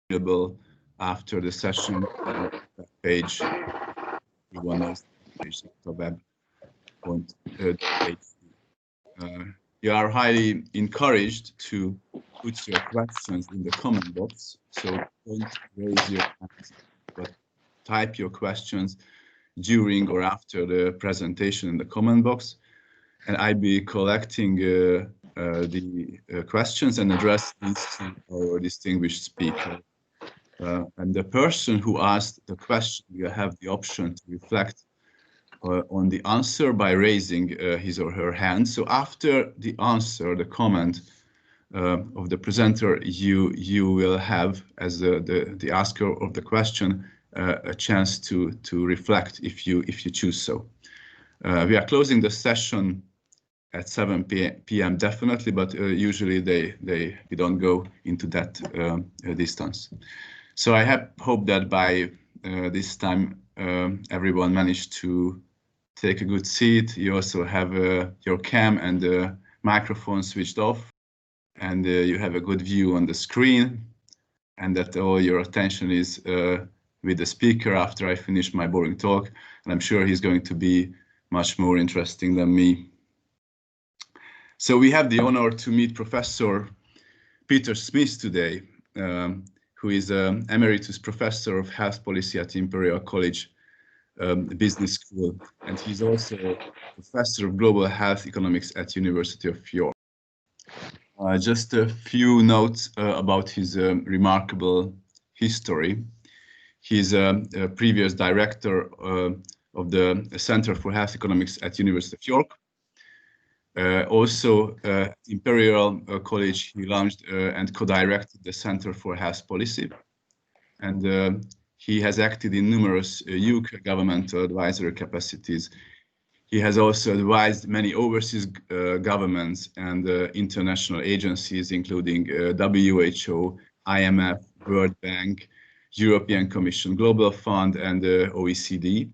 available after the session page. Everyone knows the page, the web page. You are highly encouraged to put your questions in the comment box. So don't raise your hands, but type your questions during or after the presentation in the comment box. And I'll be collecting the questions and address these to our distinguished speaker. And the person who asked the question will have the option to reflect on the answer by raising his or her hand. So after the answer, the comment of the presenter, you will have, as the asker of the question, a chance to reflect if you choose so. We are closing the session at 7 p.m. definitely, but usually we don't go into that distance. So I hope that by this time everyone managed to take a good seat. You also have your cam and microphone switched off, and you have a good view on the screen, and that all your attention is with the speaker after I finish my boring talk. And I'm sure he's going to be much more interesting than me. So we have the honor to meet Professor Peter Smith today, who is an emeritus professor of health policy at Imperial College Business School, and he's also a professor of global health economics at University of York. Just a few notes about his remarkable history. He's a previous director of the Center for Health Economics at University of York. Also, Imperial College, he launched and co-directed the Center for Health Policy, and he has acted in numerous UK governmental advisory capacities. He has also advised many overseas governments and international agencies, including WHO, IMF, World Bank, European Commission, Global Fund, and OECD.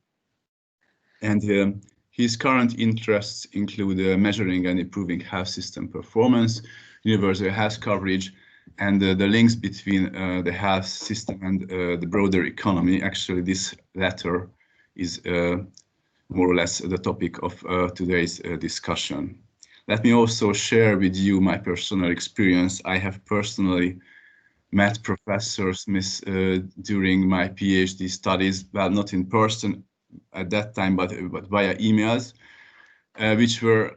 And his current interests include measuring and improving health system performance, universal health coverage, and the links between the health system and the broader economy. Actually, this latter is more or less the topic of today's discussion. Let me also share with you my personal experience. I have personally met Professor Smith during my PhD studies, well, not in person at that time, but via emails, which were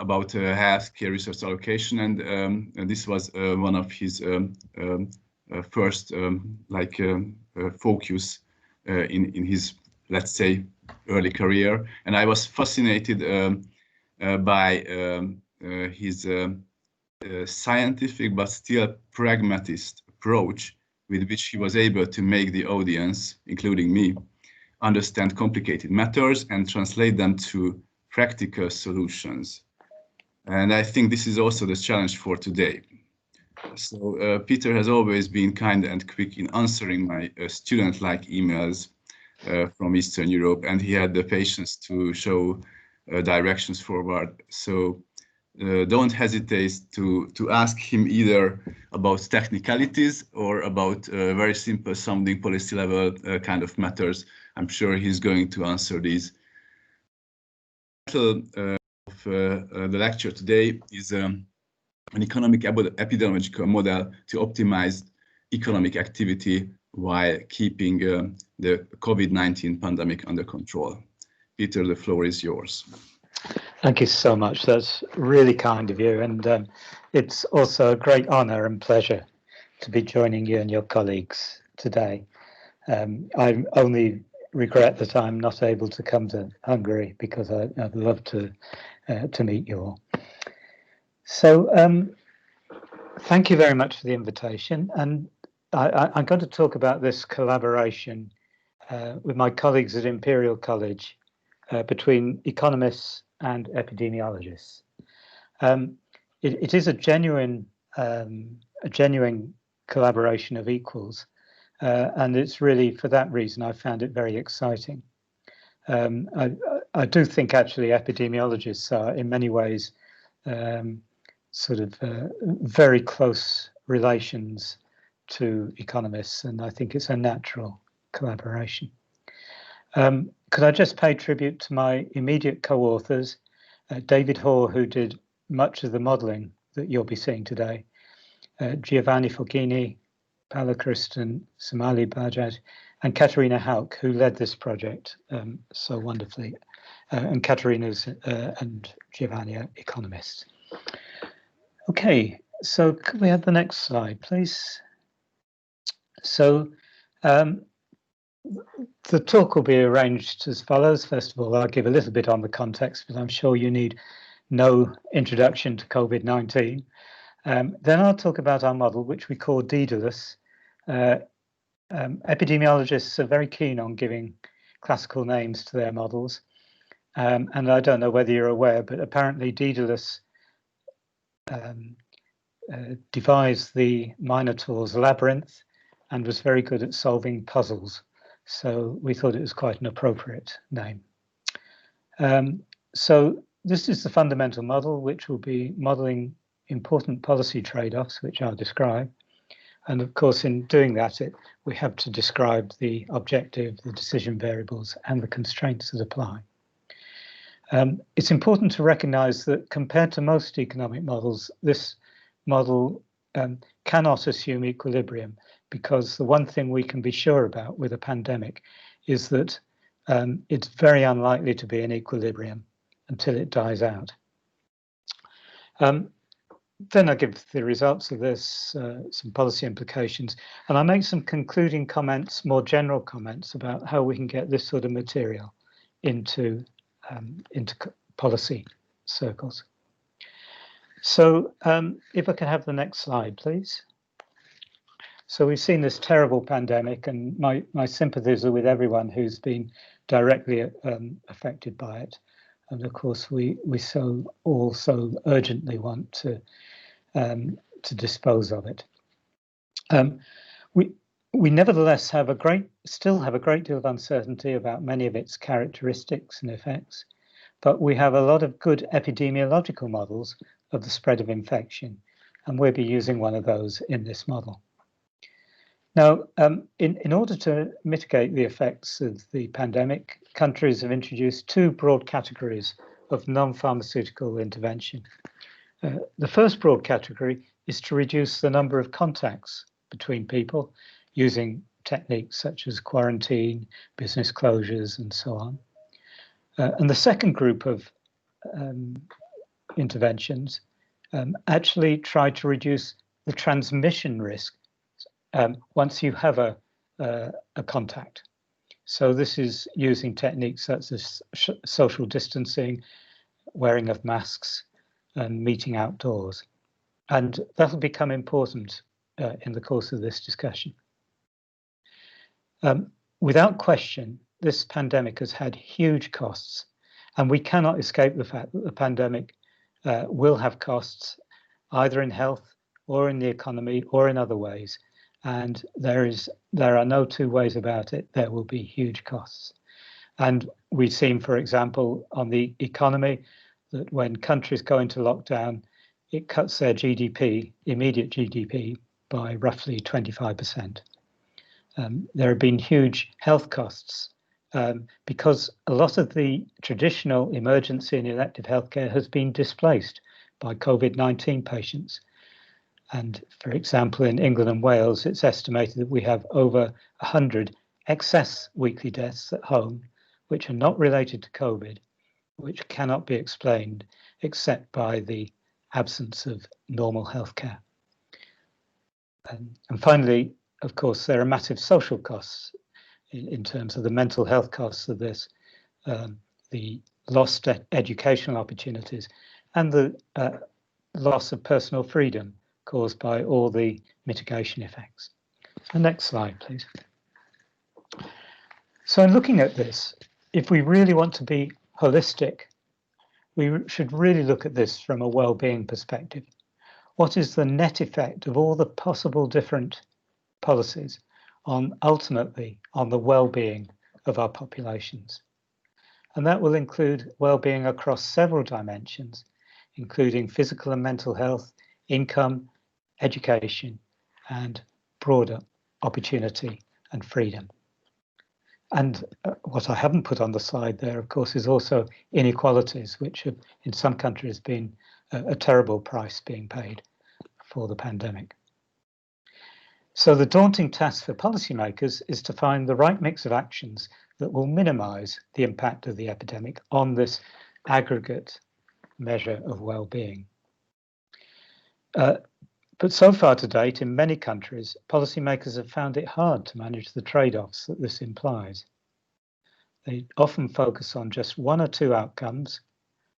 about healthcare resource allocation, and this was one of his first focus in his, let's say, early career. And I was fascinated by his scientific but still pragmatist approach with which he was able to make the audience, including me, understand complicated matters and translate them to practical solutions. And I think this is also the challenge for today. So Peter has always been kind and quick in answering my student-like emails from Eastern Europe, and he had the patience to show directions forward. So don't hesitate to ask him either about technicalities or about very simple sounding policy level kind of matters. I'm sure he's going to answer these. The title of the lecture today is an economic epidemiological model to optimize economic activity while keeping the COVID-19 pandemic under control. Peter, the floor is yours. Thank you so much. That's really kind of you, and it's also a great honor and pleasure to be joining you and your colleagues today. I only regret that I'm not able to come to Hungary, because I'd love to meet you all. So thank you very much for the invitation, and I'm going to talk about this collaboration with my colleagues at Imperial College between economists and epidemiologists. It is a genuine collaboration of equals, and it's really for that reason I found it very exciting. I do think actually epidemiologists are in many ways sort of very close relations two economists, and I think it's a natural collaboration. Could I just pay tribute to my immediate co-authors, David Hoare, who did much of the modelling that you'll be seeing today, Giovanni Foggini, Paolo Kristen, Somali Bajaj, and Katerina Hauk, who led this project so wonderfully. And Katerina's and Giovanni are economists. Okay, so could we have the next slide, please? So the talk will be arranged as follows. First of all, I'll give a little bit on the context, but I'm sure you need no introduction to COVID-19. Then I'll talk about our model, which we call Daedalus. Epidemiologists are very keen on giving classical names to their models. And I don't know whether you're aware, but apparently Daedalus devised the Minotaur's labyrinth and was very good at solving puzzles. So we thought it was quite an appropriate name. So this is the fundamental model, which will be modeling important policy trade-offs, which I'll describe. And of course, in doing that, we have to describe the objective, the decision variables, and the constraints that apply. It's important to recognize that compared to most economic models, this model cannot assume equilibrium, because the one thing we can be sure about with a pandemic is that it's very unlikely to be in equilibrium until it dies out. Then I give the results of this, some policy implications, and I make some concluding comments, more general comments about how we can get this sort of material into policy circles. So if I can have the next slide, please. So we've seen this terrible pandemic, and my sympathies are with everyone who's been directly affected by it. And of course, we all so urgently want to dispose of it. We nevertheless still have a great deal of uncertainty about many of its characteristics and effects, but we have a lot of good epidemiological models of the spread of infection, and we'll be using one of those in this model. Now, in order to mitigate the effects of the pandemic, countries have introduced two broad categories of non-pharmaceutical intervention. The first broad category is to reduce the number of contacts between people using techniques such as quarantine, business closures, and so on. And the second group of interventions actually try to reduce the transmission risk once you have a contact. So this is using techniques such as social distancing, wearing of masks, and meeting outdoors. And that'll become important in the course of this discussion. Without question, this pandemic has had huge costs, and we cannot escape the fact that the pandemic will have costs either in health or in the economy or in other ways. And there are no two ways about it. There will be huge costs. And we've seen, for example, on the economy, that when countries go into lockdown, it cuts their GDP, immediate GDP, by roughly 25%. There have been huge health costs because a lot of the traditional emergency and elective healthcare has been displaced by COVID-19 patients. And for example, in England and Wales, it's estimated that we have over 100 excess weekly deaths at home, which are not related to COVID, which cannot be explained except by the absence of normal healthcare. And finally, of course, there are massive social costs in terms of the mental health costs of this, the lost educational opportunities, and the loss of personal freedom caused by all the mitigation effects. The next slide, please. So in looking at this, if we really want to be holistic, we should really look at this from a well-being perspective. What is the net effect of all the possible different policies ultimately on the well-being of our populations? And that will include well-being across several dimensions, including physical and mental health, income, education, and broader opportunity and freedom. And what I haven't put on the slide there, of course, is also inequalities, which have in some countries been a terrible price being paid for the pandemic. So the daunting task for policymakers is to find the right mix of actions that will minimize the impact of the epidemic on this aggregate measure of well-being. But so far to date, in many countries, policymakers have found it hard to manage the trade-offs that this implies. They often focus on just one or two outcomes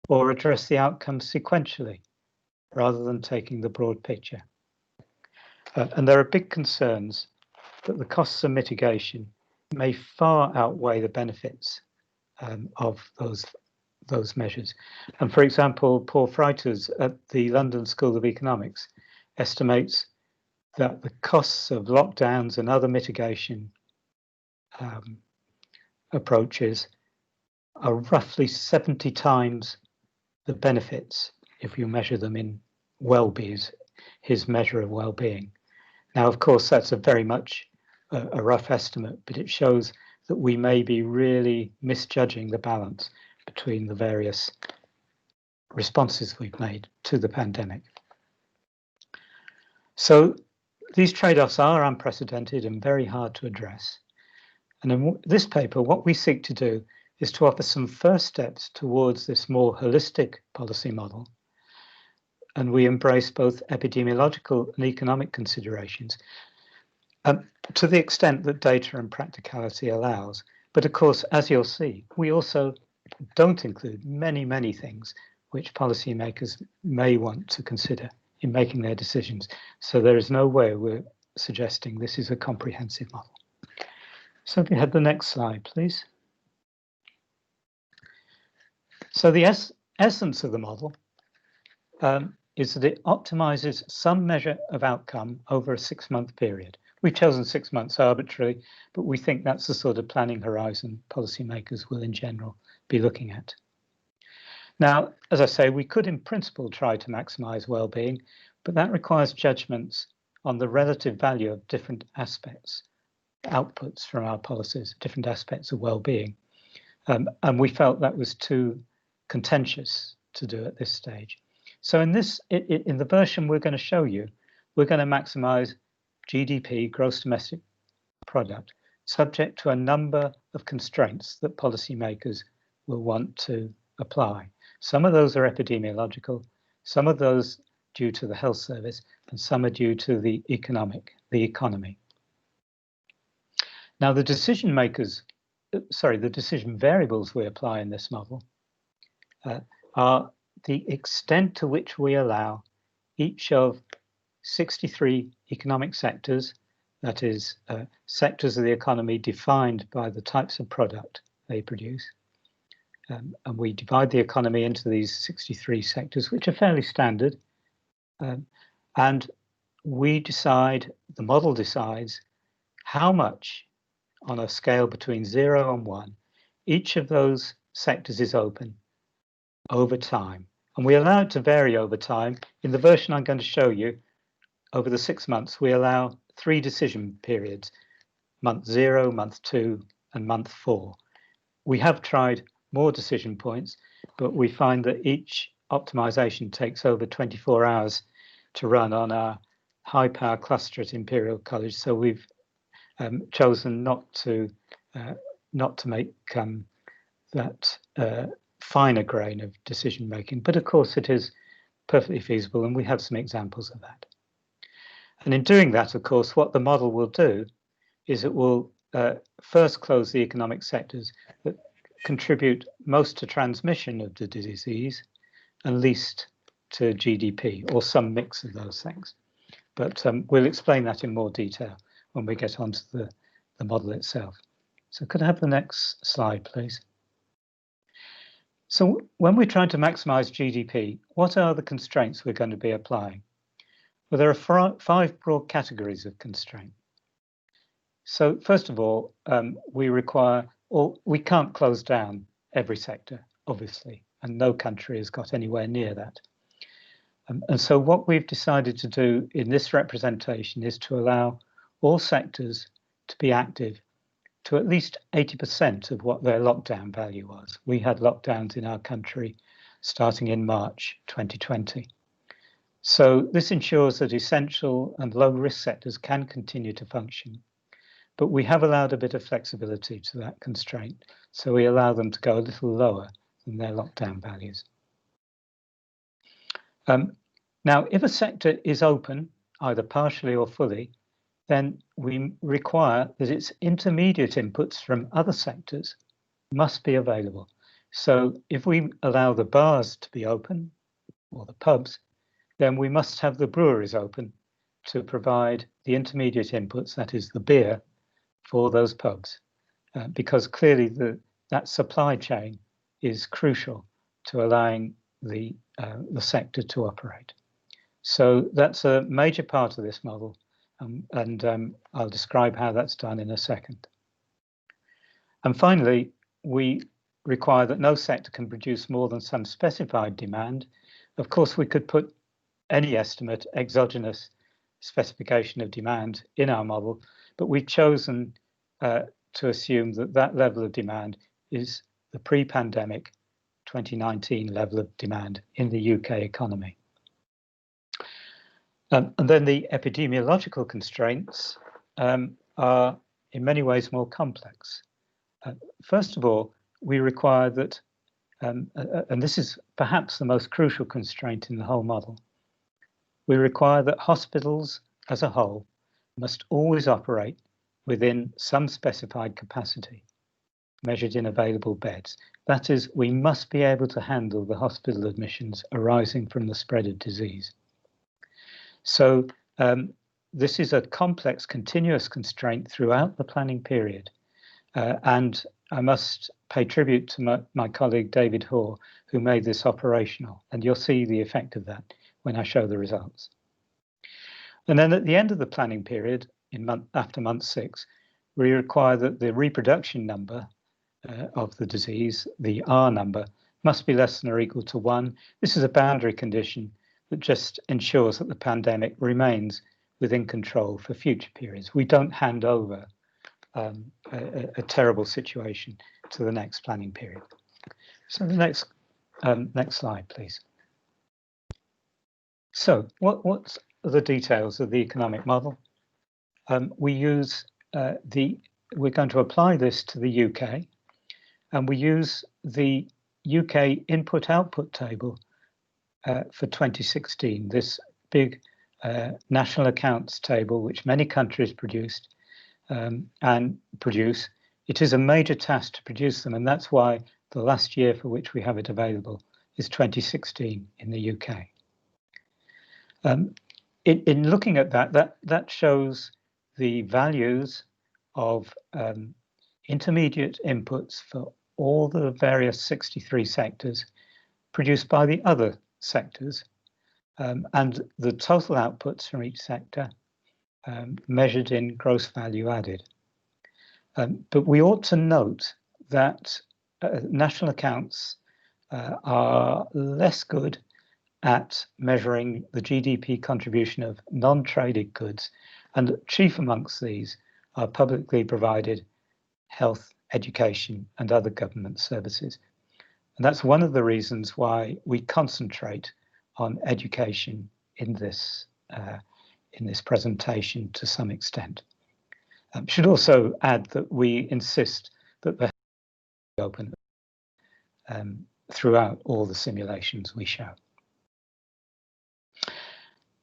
or address the outcomes sequentially rather than taking the broad picture. And there are big concerns that the costs of mitigation may far outweigh the benefits of those measures. And for example, Paul Freiters at the London School of Economics estimates that the costs of lockdowns and other mitigation approaches are roughly 70 times the benefits if you measure them in well-being, his measure of well-being. Now, of course, that's a very much a rough estimate, but it shows that we may be really misjudging the balance between the various responses we've made to the pandemic. So these trade-offs are unprecedented and very hard to address. And in this paper, what we seek to do is to offer some first steps towards this more holistic policy model. And we embrace both epidemiological and economic considerations to the extent that data and practicality allows. But of course, as you'll see, we also don't include many, many things which policymakers may want to consider in making their decisions. So there is no way we're suggesting this is a comprehensive model. So if we had the next slide, please. So the essence of the model is that it optimizes some measure of outcome over a 6-month period. We've chosen 6 months arbitrarily, but we think that's the sort of planning horizon policymakers will in general be looking at. Now, as I say, we could in principle try to maximize well-being, but that requires judgments on the relative value of different aspects, outputs from our policies, different aspects of well-being. And we felt that was too contentious to do at this stage. So in the version we're going to show you, we're going to maximize GDP, gross domestic product, subject to a number of constraints that policymakers will want to apply. Some of those are epidemiological, some of those due to the health service, and some are due to the economy. Now, the decision variables we apply in this model are the extent to which we allow each of 63 economic sectors, that is, sectors of the economy defined by the types of product they produce. And we divide the economy into these 63 sectors, which are fairly standard. And we decide, the model decides, how much on a scale between 0 and 1, each of those sectors is open over time. And we allow it to vary over time. In the version I'm going to show you, over the 6 months, we allow 3 decision periods, month 0, month 2, and month 4. We have tried more decision points, but we find that each optimization takes over 24 hours to run on our high power cluster at Imperial College. So we've chosen not to make that finer grain of decision making, but of course it is perfectly feasible, and we have some examples of that. And in doing that, of course, what the model will do is it will first close the economic sectors that contribute most to transmission of the disease and least to GDP, or some mix of those things. But we'll explain that in more detail when we get onto the model itself. So could I have the next slide, please? So when we're trying to maximize GDP, what are the constraints we're going to be applying? Well, there are 5 broad categories of constraint. So first of all, we can't close down every sector, obviously, and no country has got anywhere near that. And so what we've decided to do in this representation is to allow all sectors to be active to at least 80% of what their lockdown value was. We had lockdowns in our country starting in March 2020. So this ensures that essential and low-risk sectors can continue to function, but we have allowed a bit of flexibility to that constraint, so we allow them to go a little lower than their lockdown values. Now, if a sector is open, either partially or fully, then we require that its intermediate inputs from other sectors must be available. So if we allow the bars to be open, or the pubs, then we must have the breweries open to provide the intermediate inputs, that is the beer, for those pubs, because clearly that supply chain is crucial to allowing the sector to operate. So that's a major part of this model, and I'll describe how that's done in a second. And finally, we require that no sector can produce more than some specified demand. Of course, we could put any estimate, exogenous specification of demand in our model, but we've chosen to assume that that level of demand is the pre-pandemic 2019 level of demand in the UK economy. And then the epidemiological constraints are in many ways more complex. First of all, we require that, and this is perhaps the most crucial constraint in the whole model, we require that hospitals as a whole must always operate within some specified capacity, measured in available beds. That is, we must be able to handle the hospital admissions arising from the spread of disease. So this is a complex, continuous constraint throughout the planning period. And I must pay tribute to my colleague, David Hoare, who made this operational. And you'll see the effect of that when I show the results. And then at the end of the planning period, after month 6, we require that the reproduction number of the disease, the R number, must be less than or equal to 1. This is a boundary condition that just ensures that the pandemic remains within control for future periods. We don't hand over a terrible situation to the next planning period. So the next slide, please. So what's the details of the economic model? We're going to apply this to the UK, and we use the UK input-output table for 2016, this big national accounts table which many countries produced and produce. It is a major task to produce them, and that's why the last year for which we have it available is 2016 in the UK. In looking at that shows the values of intermediate inputs for all the various 63 sectors produced by the other sectors, and the total outputs from each sector measured in gross value added. But we ought to note that national accounts are less good at measuring the GDP contribution of non-traded goods, and chief amongst these are publicly provided health, education, and other government services. And that's one of the reasons why we concentrate on education in this presentation to some extent. Should also add that we insist that the be open throughout all the simulations we show.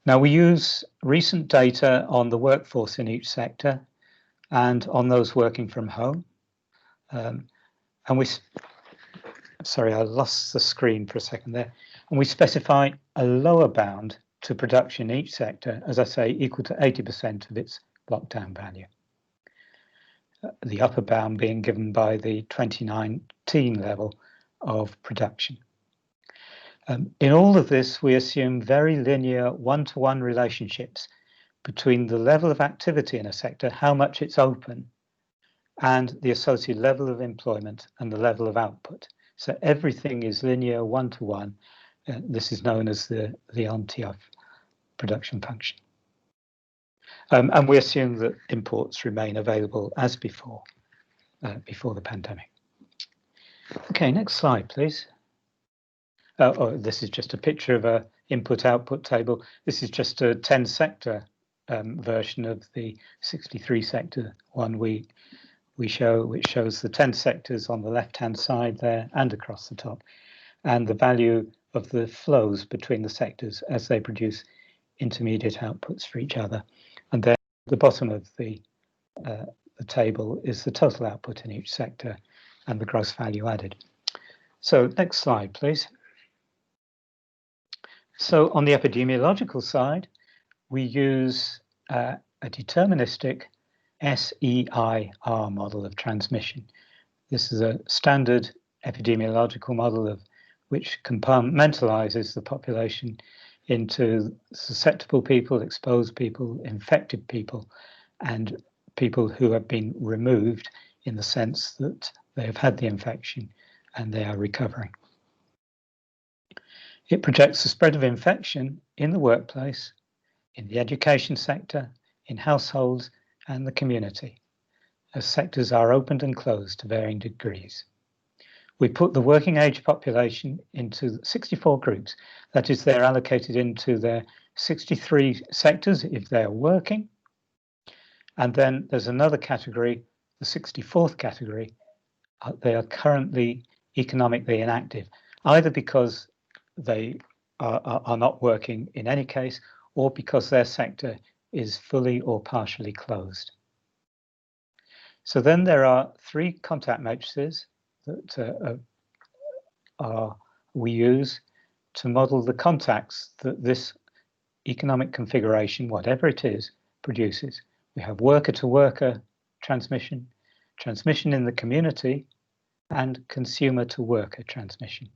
Now, we use recent data on the workforce in each sector and on those working from home. And sorry, I lost the screen for a second there. And we specify a lower bound to production in each sector, as I say, equal to 80% of its lockdown value. The upper bound being given by the 2019 level of production. In all of this, we assume very linear one-to-one relationships between the level of activity in a sector, how much it's open, and the associated level of employment and the level of output. So everything is linear one-to-one. This is known as the Ontiaf production function. And we assume that imports remain available as before, before the pandemic. Okay, next slide, please. This is just a picture of a input-output table. This is just a 10-sector version of the 63-sector one we show, which shows the 10 sectors on the left-hand side there and across the top, and the value of the flows between the sectors as they produce intermediate outputs for each other. And then at the bottom of the table is the total output in each sector and the gross value added. So next slide, please. So on the epidemiological side, we use a deterministic SEIR model of transmission. This is a standard epidemiological model of which compartmentalizes the population into susceptible people, exposed people, infected people, and people who have been removed in the sense that they have had the infection and they are recovering. It projects the spread of infection in the workplace, in the education sector, in households, and the community, as sectors are opened and closed to varying degrees. We put the working age population into 64 groups. That is, they're allocated into their 63 sectors if they're working. And then there's another category, the 64th category. They are currently economically inactive, either because they are not working in any case, or because their sector is fully or partially closed. So then there are 3 contact matrices that we use to model the contacts that this economic configuration, whatever it is, produces. We have worker-to-worker transmission, transmission in the community, and consumer-to-worker transmission.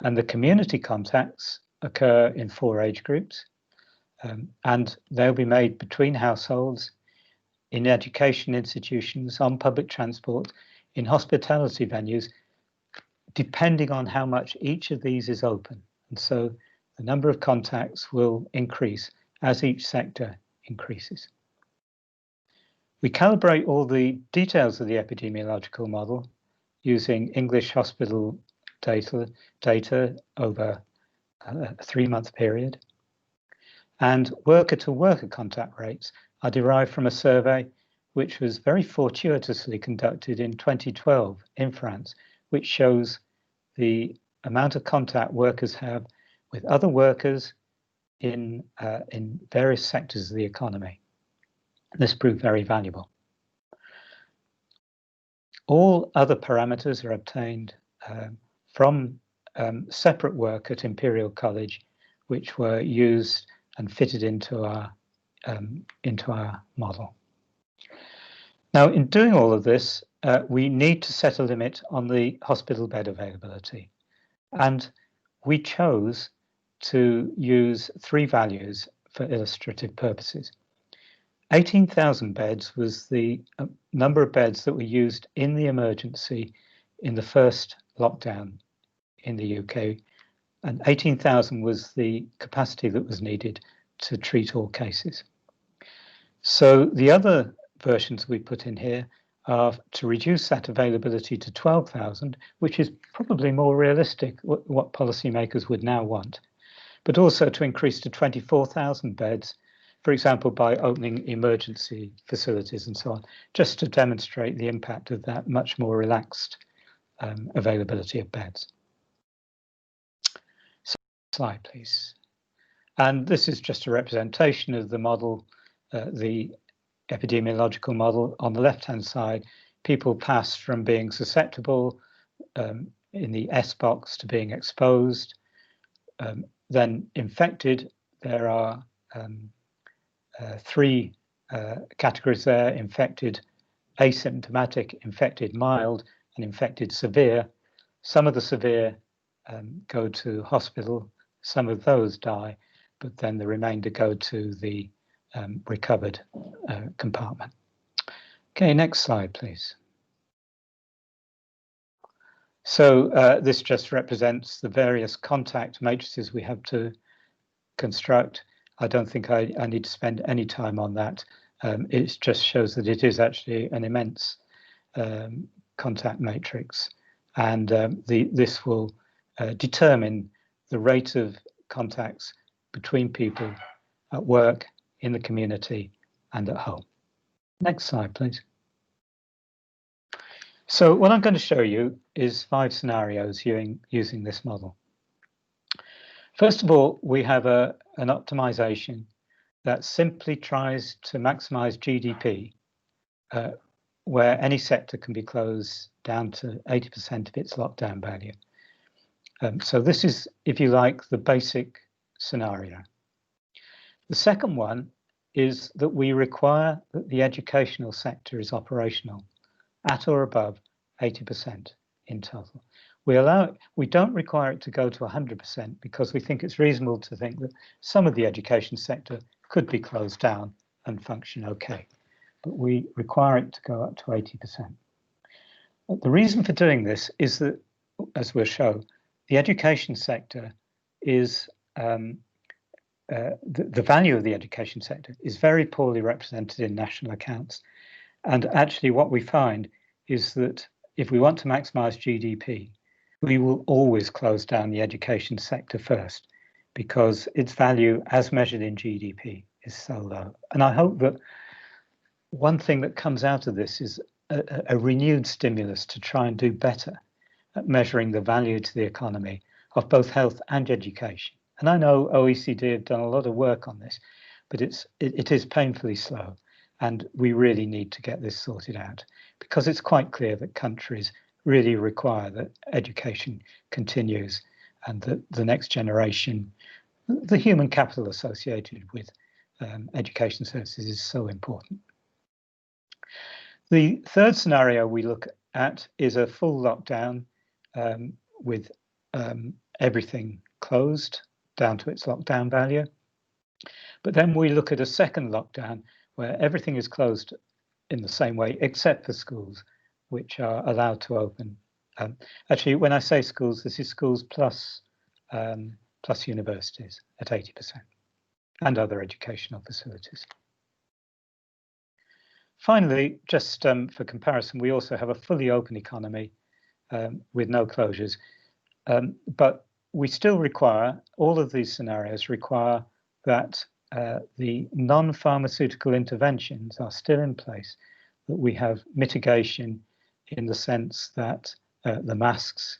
And the community contacts occur in 4 age groups, and they'll be made between households, in education institutions, on public transport, in hospitality venues, depending on how much each of these is open. And so the number of contacts will increase as each sector increases. We calibrate all the details of the epidemiological model using English hospital data over a 3-month period. And worker-to-worker contact rates are derived from a survey which was very fortuitously conducted in 2012 in France, which shows the amount of contact workers have with other workers in various sectors of the economy. This proved very valuable. All other parameters are obtained from separate work at Imperial College, which were used and fitted into our model. Now, in doing all of this, we need to set a limit on the hospital bed availability, and we chose to use 3 values for illustrative purposes. 18,000 beds was the number of beds that were used in the emergency in the first lockdown in the UK, and 18,000 was the capacity that was needed to treat all cases. So the other versions we put in here are to reduce that availability to 12,000, which is probably more realistic, what policymakers would now want, but also to increase to 24,000 beds, for example, by opening emergency facilities and so on, just to demonstrate the impact of that much more relaxed availability of beds. So, slide, please. And this is just a representation of the model, the epidemiological model. On the left-hand side, people pass from being susceptible in the S box to being exposed, then infected. There are 3 categories there: infected asymptomatic, infected mild, and infected severe. Some of the severe go to hospital, some of those die, but then the remainder go to the recovered compartment. Okay, next slide, please. So this just represents the various contact matrices we have to construct. I don't think I need to spend any time on that. It just shows that it is actually an immense contact matrix, and this will determine the rate of contacts between people at work, in the community, and at home. Next slide, please. So what I'm going to show you is 5 scenarios using this model. First of all, we have an optimization that simply tries to maximize GDP, where any sector can be closed down to 80% of its lockdown value. So this is, if you like, the basic scenario. The second one is that we require that the educational sector is operational at or above 80% in total. We don't require it to go to 100% because we think it's reasonable to think that some of the education sector could be closed down and function okay, but we require it to go up to 80%. The reason for doing this is that, as we'll show, the education sector is the value of the education sector is very poorly represented in national accounts. And actually what we find is that if we want to maximize GDP, we will always close down the education sector first because its value as measured in GDP is so low. And I hope that one thing that comes out of this is a renewed stimulus to try and do better at measuring the value to the economy of both health and education. And I know OECD have done a lot of work on this, but it is painfully slow. And we really need to get this sorted out because it's quite clear that countries really require that education continues and that the next generation, the human capital associated with education services is so important. The third scenario we look at is a full lockdown with everything closed down to its lockdown value. But then we look at a second lockdown where everything is closed in the same way, except for schools, which are allowed to open. Actually, when I say schools, this is schools plus universities at 80% and other educational facilities. Finally, just for comparison, we also have a fully open economy with no closures, but we still require, all of these scenarios require that the non-pharmaceutical interventions are still in place, that we have mitigation in the sense that the masks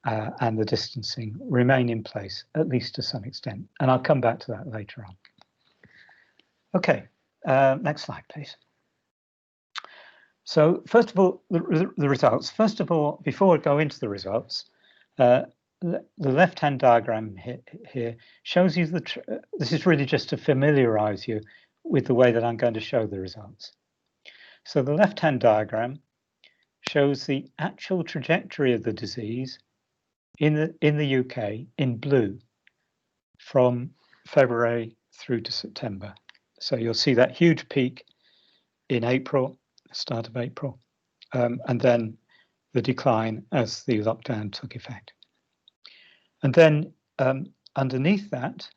and the distancing remain in place, at least to some extent. And I'll come back to that later on. Okay, next slide, please. So first of all, the results. First of all, before I go into the results, the left-hand diagram here shows you this is really just to familiarize you with the way that I'm going to show the results. So the left-hand diagram shows the actual trajectory of the disease in the UK in blue from February through to September. So you'll see that huge peak in April, start of April, and then the decline as the lockdown took effect. And then underneath that,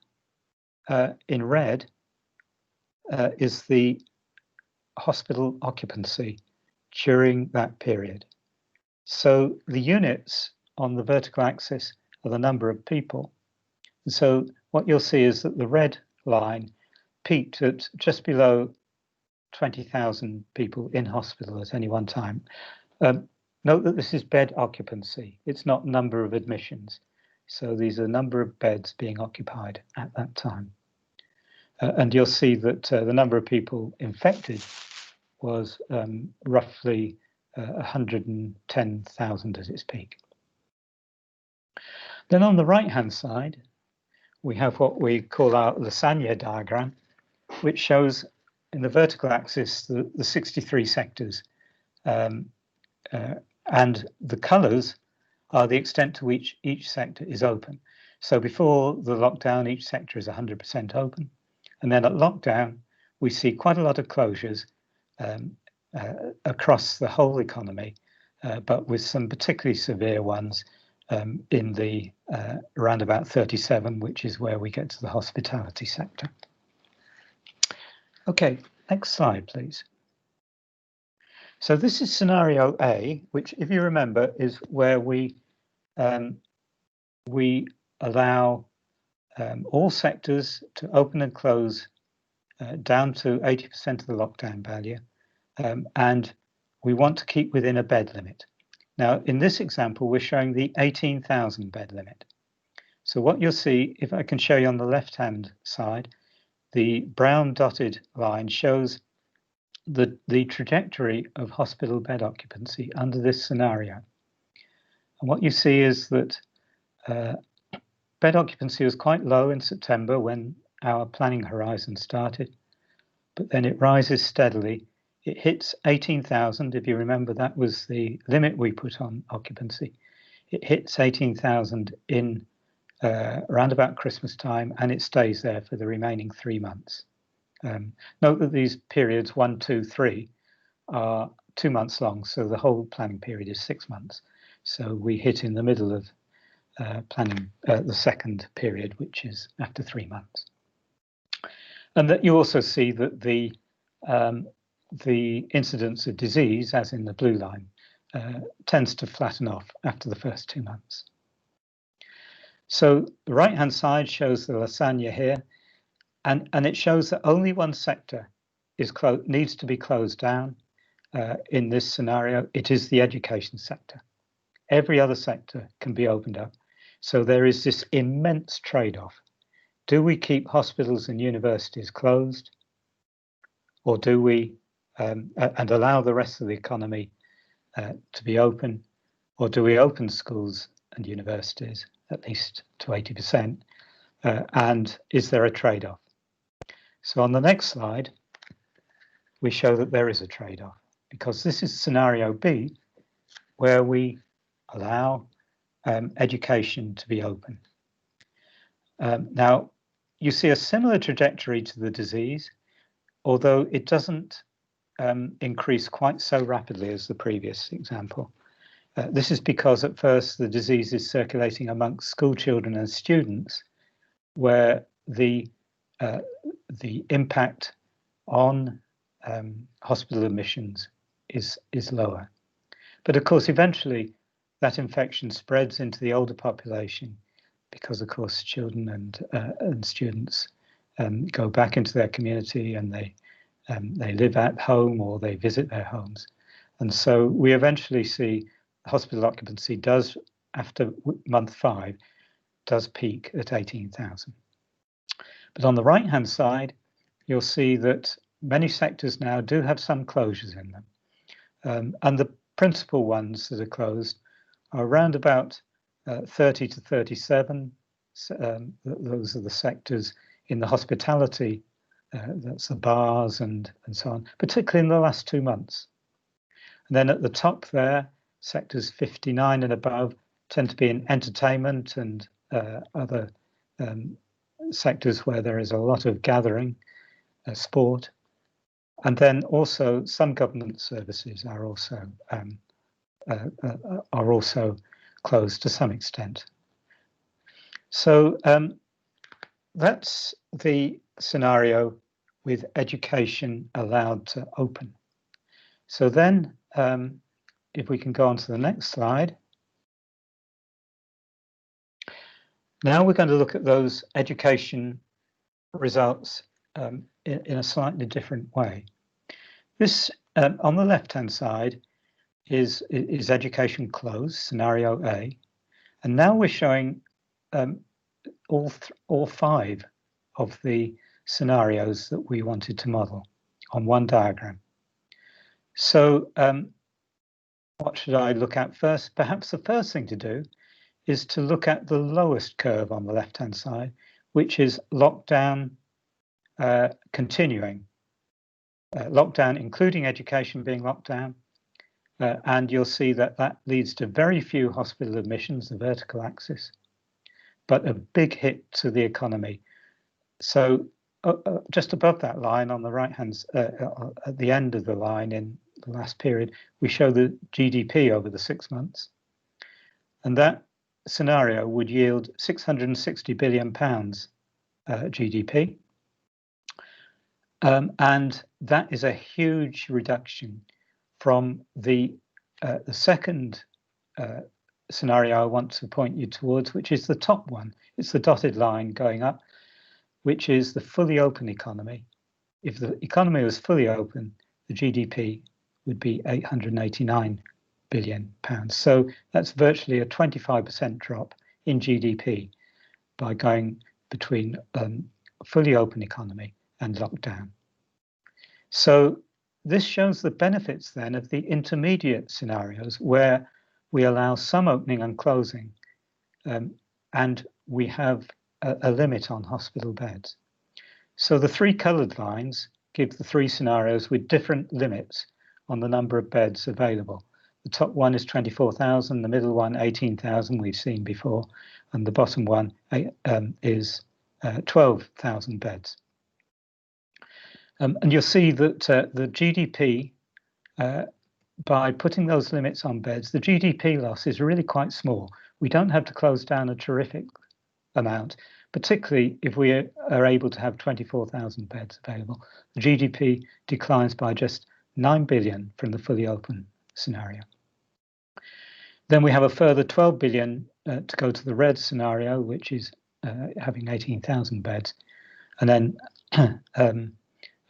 in red, is the hospital occupancy during that period. So the units on the vertical axis are the number of people. And so what you'll see is that the red line peaked at just below 20,000 people in hospital at any one time. Note that this is bed occupancy. It's not number of admissions. So these are number of beds being occupied at that time. And you'll see that the number of people infected was roughly 110,000 at its peak. Then on the right-hand side, we have what we call our lasagna diagram, which shows in the vertical axis the 63 sectors. And the colours are the extent to which each sector is open. So before the lockdown, each sector is 100% open. And then at lockdown, we see quite a lot of closures across the whole economy, but with some particularly severe ones in the around about 37, which is where we get to the hospitality sector. Okay, next slide, please. So this is scenario A, which, if you remember, is where we allow all sectors to open and close down to 80% of the lockdown value, and we want to keep within a bed limit. Now, in this example, we're showing the 18,000 bed limit. So what you'll see, if I can show you on the left-hand side, the brown dotted line shows the trajectory of hospital bed occupancy under this scenario. And what you see is that bed occupancy was quite low in September when our planning horizon started, but then it rises steadily. It hits 18,000. If you remember, that was the limit we put on occupancy. It hits 18,000 in around about Christmas time, and it stays there for the remaining 3 months. Note that these periods 1, 2, 3 are 2 months long, so the whole planning period is 6 months. So we hit in the middle of planning the second period, which is after 3 months. And that you also see that the incidence of disease, as in the blue line, tends to flatten off after the first 2 months. So the right-hand side shows the lasagna here, and it shows that only one sector needs to be closed down in this scenario. It is the education sector. Every other sector can be opened up. So there is this immense trade-off. Do we keep hospitals and universities closed, or do we and allow the rest of the economy to be open, or do we open schools and universities at least to 80%? And is there a trade-off? So on the next slide, we show that there is a trade-off, because this is scenario B, where we allow education to be open. Now, you see a similar trajectory to the disease, although it doesn't increase quite so rapidly as the previous example. This is because at first the disease is circulating amongst school children and students, where the impact on hospital admissions is lower. But of course, eventually that infection spreads into the older population, because of course children and students go back into their community, and they live at home or they visit their homes. And so we eventually see hospital occupancy does, after month 5, does peak at 18,000. But on the right-hand side, you'll see that many sectors now do have some closures in them. And the principal ones that are closed are around about 30 to 37. Those are the sectors in the hospitality, that's the bars and so on, particularly in the last 2 months. And then at the top there, sectors 59 and above tend to be in entertainment and other sectors where there is a lot of gathering, sport. And then also some government services are also closed to some extent. So that's the scenario with education allowed to open. So then, if we can go on to the next slide. Now we're going to look at those education results in a slightly different way. This, on the left-hand side, is education closed, scenario A. And now we're showing all 5 of the scenarios that we wanted to model on one diagram. So what should I look at first? Perhaps the first thing to do is to look at the lowest curve on the left-hand side, which is lockdown continuing. Lockdown, including education being locked down. And you'll see that that leads to very few hospital admissions, the vertical axis, but a big hit to the economy. So just above that line on the right-hand, at the end of the line in the last period, we show the GDP over the 6 months. And that scenario would yield £660 billion GDP. And that is a huge reduction from the second scenario I want to point you towards, which is the top one. It's the dotted line going up, which is the fully open economy. If the economy was fully open, the GDP would be £889 billion. So that's virtually a 25% drop in GDP by going between fully open economy and lockdown. So this shows the benefits then of the intermediate scenarios where we allow some opening and closing, and we have a limit on hospital beds. So the three coloured lines give the three scenarios with different limits on the number of beds available. The top one is 24,000, the middle one 18,000 we've seen before, and the bottom one is 12,000 beds. And you'll see that the GDP, by putting those limits on beds, the GDP loss is really quite small. We don't have to close down a terrific amount, particularly if we are able to have 24,000 beds available. The GDP declines by just 9 billion from the fully open scenario. Then we have a further 12 billion to go to the red scenario, which is having 18,000 beds, and then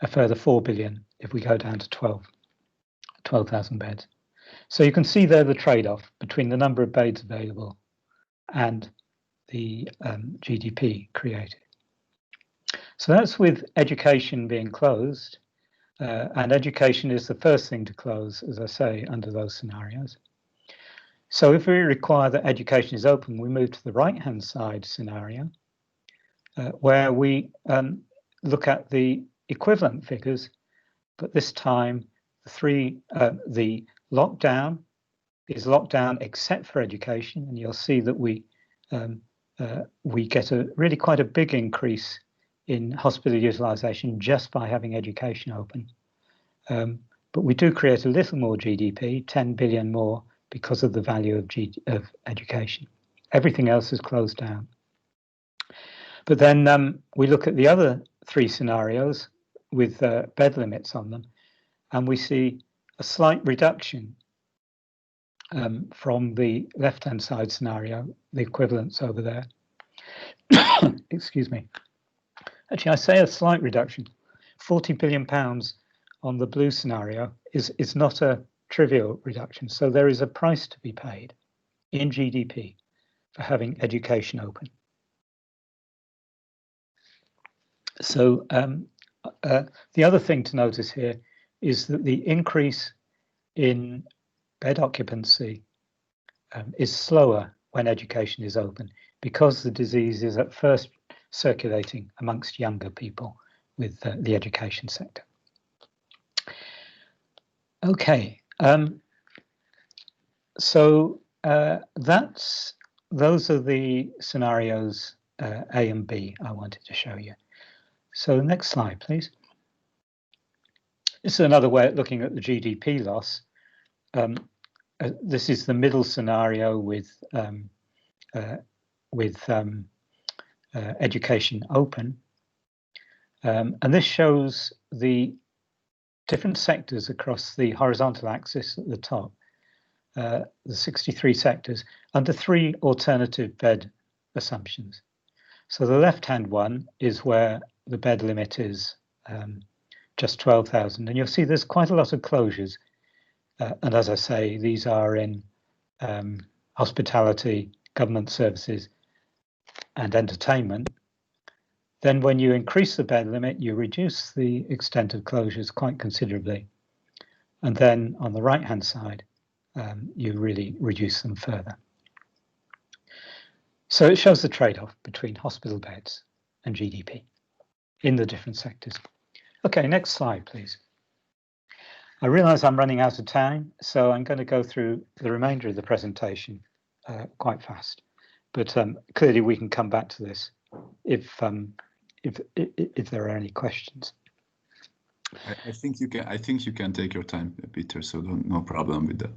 a further 4 billion if we go down to 12,000 beds. So you can see there the trade-off between the number of beds available and the GDP created. So that's with education being closed, and education is the first thing to close, as I say, under those scenarios. So if we require that education is open, we move to the right-hand side scenario, where we look at the equivalent figures, but this time the lockdown is lockdown except for education, and you'll see that we get really quite a big increase in hospital utilisation just by having education open. But we do create a little more GDP, 10 billion more, because of the value of education. Everything else is closed down. But then we look at the other three scenarios with bed limits on them, and we see a slight reduction from the left-hand side scenario, the equivalents over there. Excuse me. Actually, I say a slight reduction. £40 billion on the blue scenario is not a trivial reduction. So there is a price to be paid in GDP for having education open. So the other thing to notice here is that the increase in bed occupancy is slower when education is open, because the disease is at first circulating amongst younger people with the education sector. Okay, so those are the scenarios A and B I wanted to show you. So next slide, please. This is another way of looking at the GDP loss. This is the middle scenario with education open, and this shows the different sectors across the horizontal axis at the top, the 63 sectors, under three alternative bed assumptions. So the left-hand one is where the bed limit is just 12,000, and you'll see there's quite a lot of closures. And as I say, these are in hospitality, government services, and entertainment. Then when you increase the bed limit, you reduce the extent of closures quite considerably. And then on the right-hand side, you really reduce them further. So it shows the trade-off between hospital beds and GDP in the different sectors. Okay, next slide, please. I realise I'm running out of time, so I'm going to go through the remainder of the presentation quite fast. But clearly, we can come back to this if there are any questions. I think you can. I think you can take your time, Peter. So no problem with that.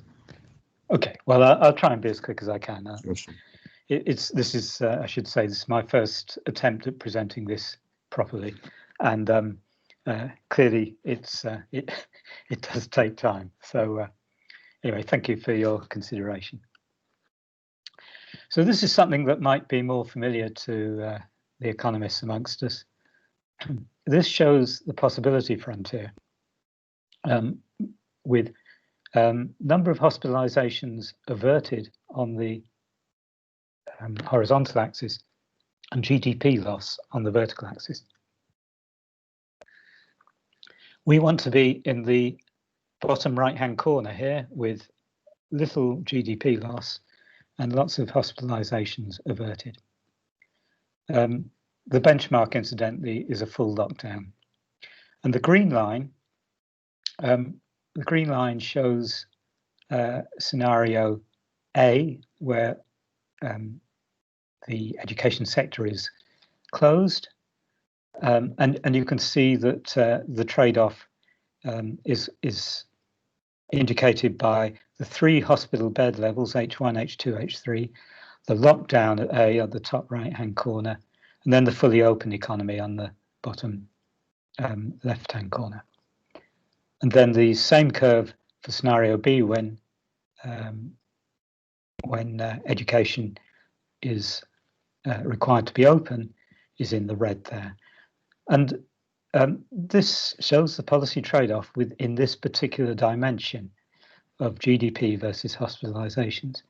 Okay. Well, I'll try and be as quick as I can. Sure. This is I should say, this is my first attempt at presenting this properly, and clearly it does take time. So anyway, thank you for your consideration. So this is something that might be more familiar to the economists amongst us. This shows the possibility frontier with number of hospitalizations averted on the horizontal axis and GDP loss on the vertical axis. We want to be in the bottom right-hand corner here with little GDP loss and lots of hospitalizations averted. The benchmark, incidentally, is a full lockdown. And the green line shows scenario A, where the education sector is closed. And you can see that the trade-off is indicated by the 3 hospital bed levels, H1, H2, H3, the lockdown at A at the top right-hand corner, and then the fully open economy on the bottom left-hand corner. And then the same curve for scenario B when education is required to be open is in the red there. And this shows the policy trade-off within this particular dimension of GDP versus hospitalizations.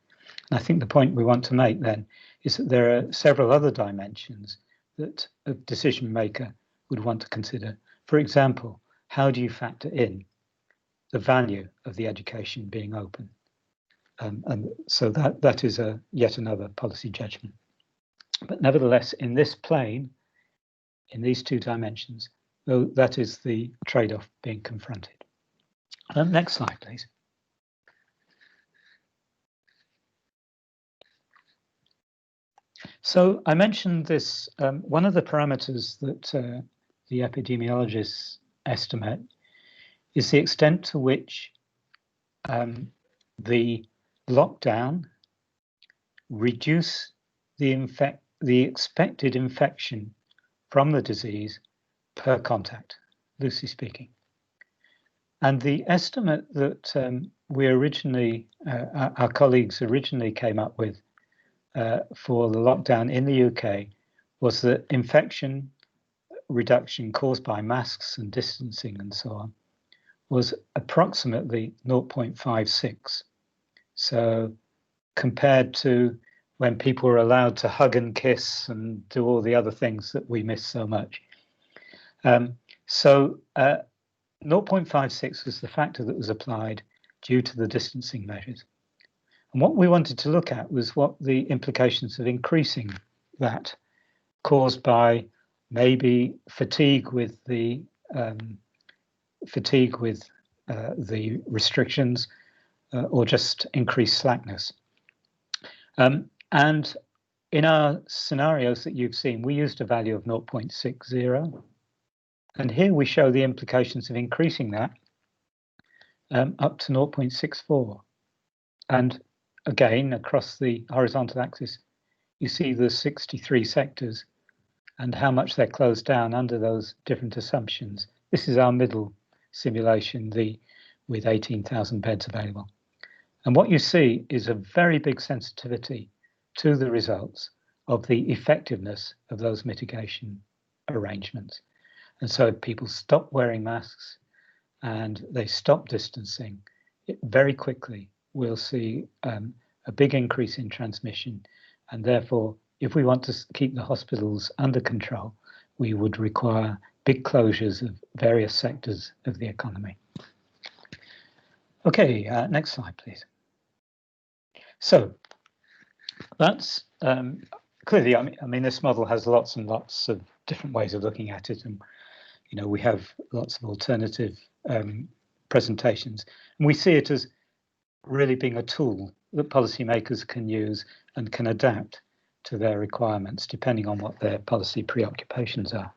And I think the point we want to make then is that there are several other dimensions that a decision maker would want to consider. For example, how do you factor in the value of the education being open? And so that is yet another policy judgment. But nevertheless, in this plane, in these 2 dimensions, that is the trade-off being confronted. Next slide, please. So I mentioned this, one of the parameters that the epidemiologists estimate is the extent to which the lockdown reduce the expected infection from the disease per contact, loosely speaking. And the estimate that we originally, our colleagues originally came up with for the lockdown in the UK was that infection reduction caused by masks and distancing and so on was approximately 0.56. So compared to when people were allowed to hug and kiss and do all the other things that we miss so much. 0.56 was the factor that was applied due to the distancing measures. And what we wanted to look at was what the implications of increasing that caused by maybe fatigue with the restrictions or just increased slackness. And in our scenarios that you've seen, we used a value of 0.60. And here we show the implications of increasing that up to 0.64. And again, across the horizontal axis, you see the 63 sectors and how much they're closed down under those different assumptions. This is our middle simulation, with 18,000 beds available. And what you see is a very big sensitivity to the results of the effectiveness of those mitigation arrangements. And so if people stop wearing masks and they stop distancing, very quickly we'll see a big increase in transmission. And therefore, if we want to keep the hospitals under control, we would require big closures of various sectors of the economy. Okay, next slide, please. So that's clearly, I mean, this model has lots and lots of different ways of looking at it. And, you know, we have lots of alternative presentations. And we see it as really being a tool that policymakers can use and can adapt to their requirements, depending on what their policy preoccupations are.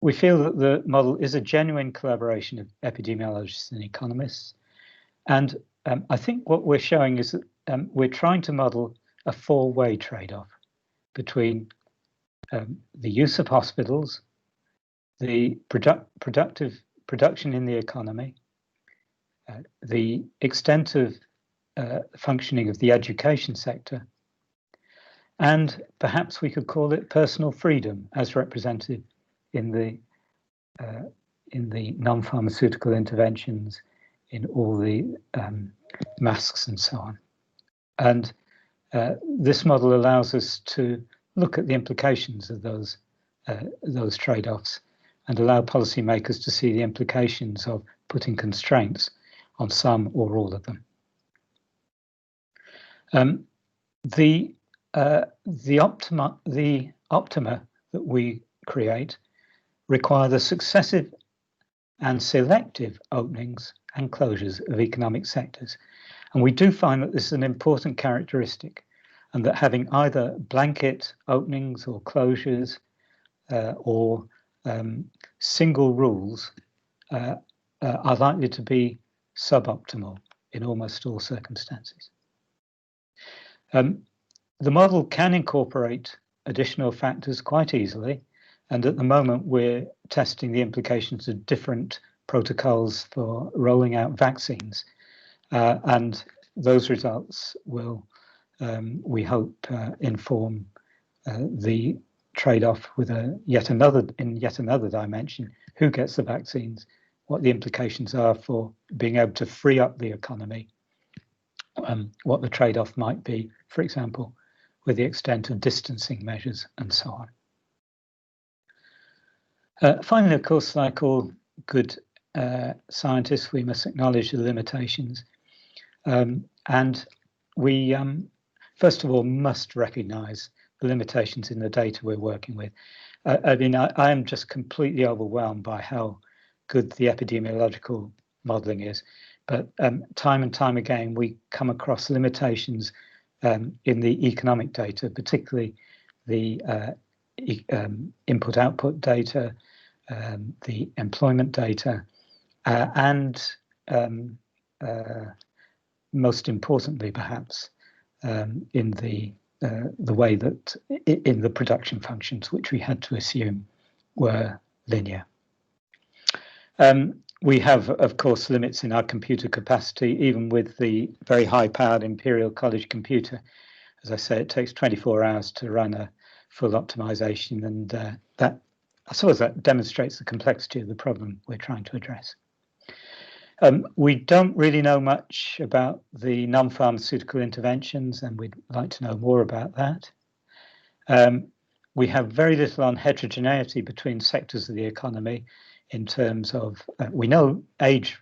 We feel that the model is a genuine collaboration of epidemiologists and economists. And I think what we're showing is that we're trying to model a 4-way trade-off between the use of hospitals, the production in the economy, the extent of functioning of the education sector, and perhaps we could call it personal freedom as represented in the non-pharmaceutical interventions, in all the masks and so on. And this model allows us to look at the implications of those trade-offs and allow policymakers to see the implications of putting constraints on some or all of them. The optima that we create require the successive and selective openings and closures of economic sectors. And we do find that this is an important characteristic, and that having either blanket openings or closures or single rules are likely to be suboptimal in almost all circumstances. The model can incorporate additional factors quite easily, and at the moment we're testing the implications of different protocols for rolling out vaccines, and those results will, we hope, inform the trade-off with yet another dimension: who gets the vaccines, what the implications are for being able to free up the economy, what the trade-off might be, for example, with the extent of distancing measures and so on. Finally, of course, like all good scientists, we must acknowledge the limitations, and we first of all must recognize the limitations in the data we're working with. I mean, I am just completely overwhelmed by how good the epidemiological modeling is, but time and time again we come across limitations in the economic data, particularly the input-output data, the employment data, and most importantly, perhaps, in the way that in the production functions, which we had to assume were linear. We have, of course, limits in our computer capacity, even with the very high-powered Imperial College computer. As I say, it takes 24 hours to run a full optimization, and that, I suppose, that demonstrates the complexity of the problem we're trying to address. We don't really know much about the non-pharmaceutical interventions, and we'd like to know more about that. We have very little on heterogeneity between sectors of the economy in terms of, we know age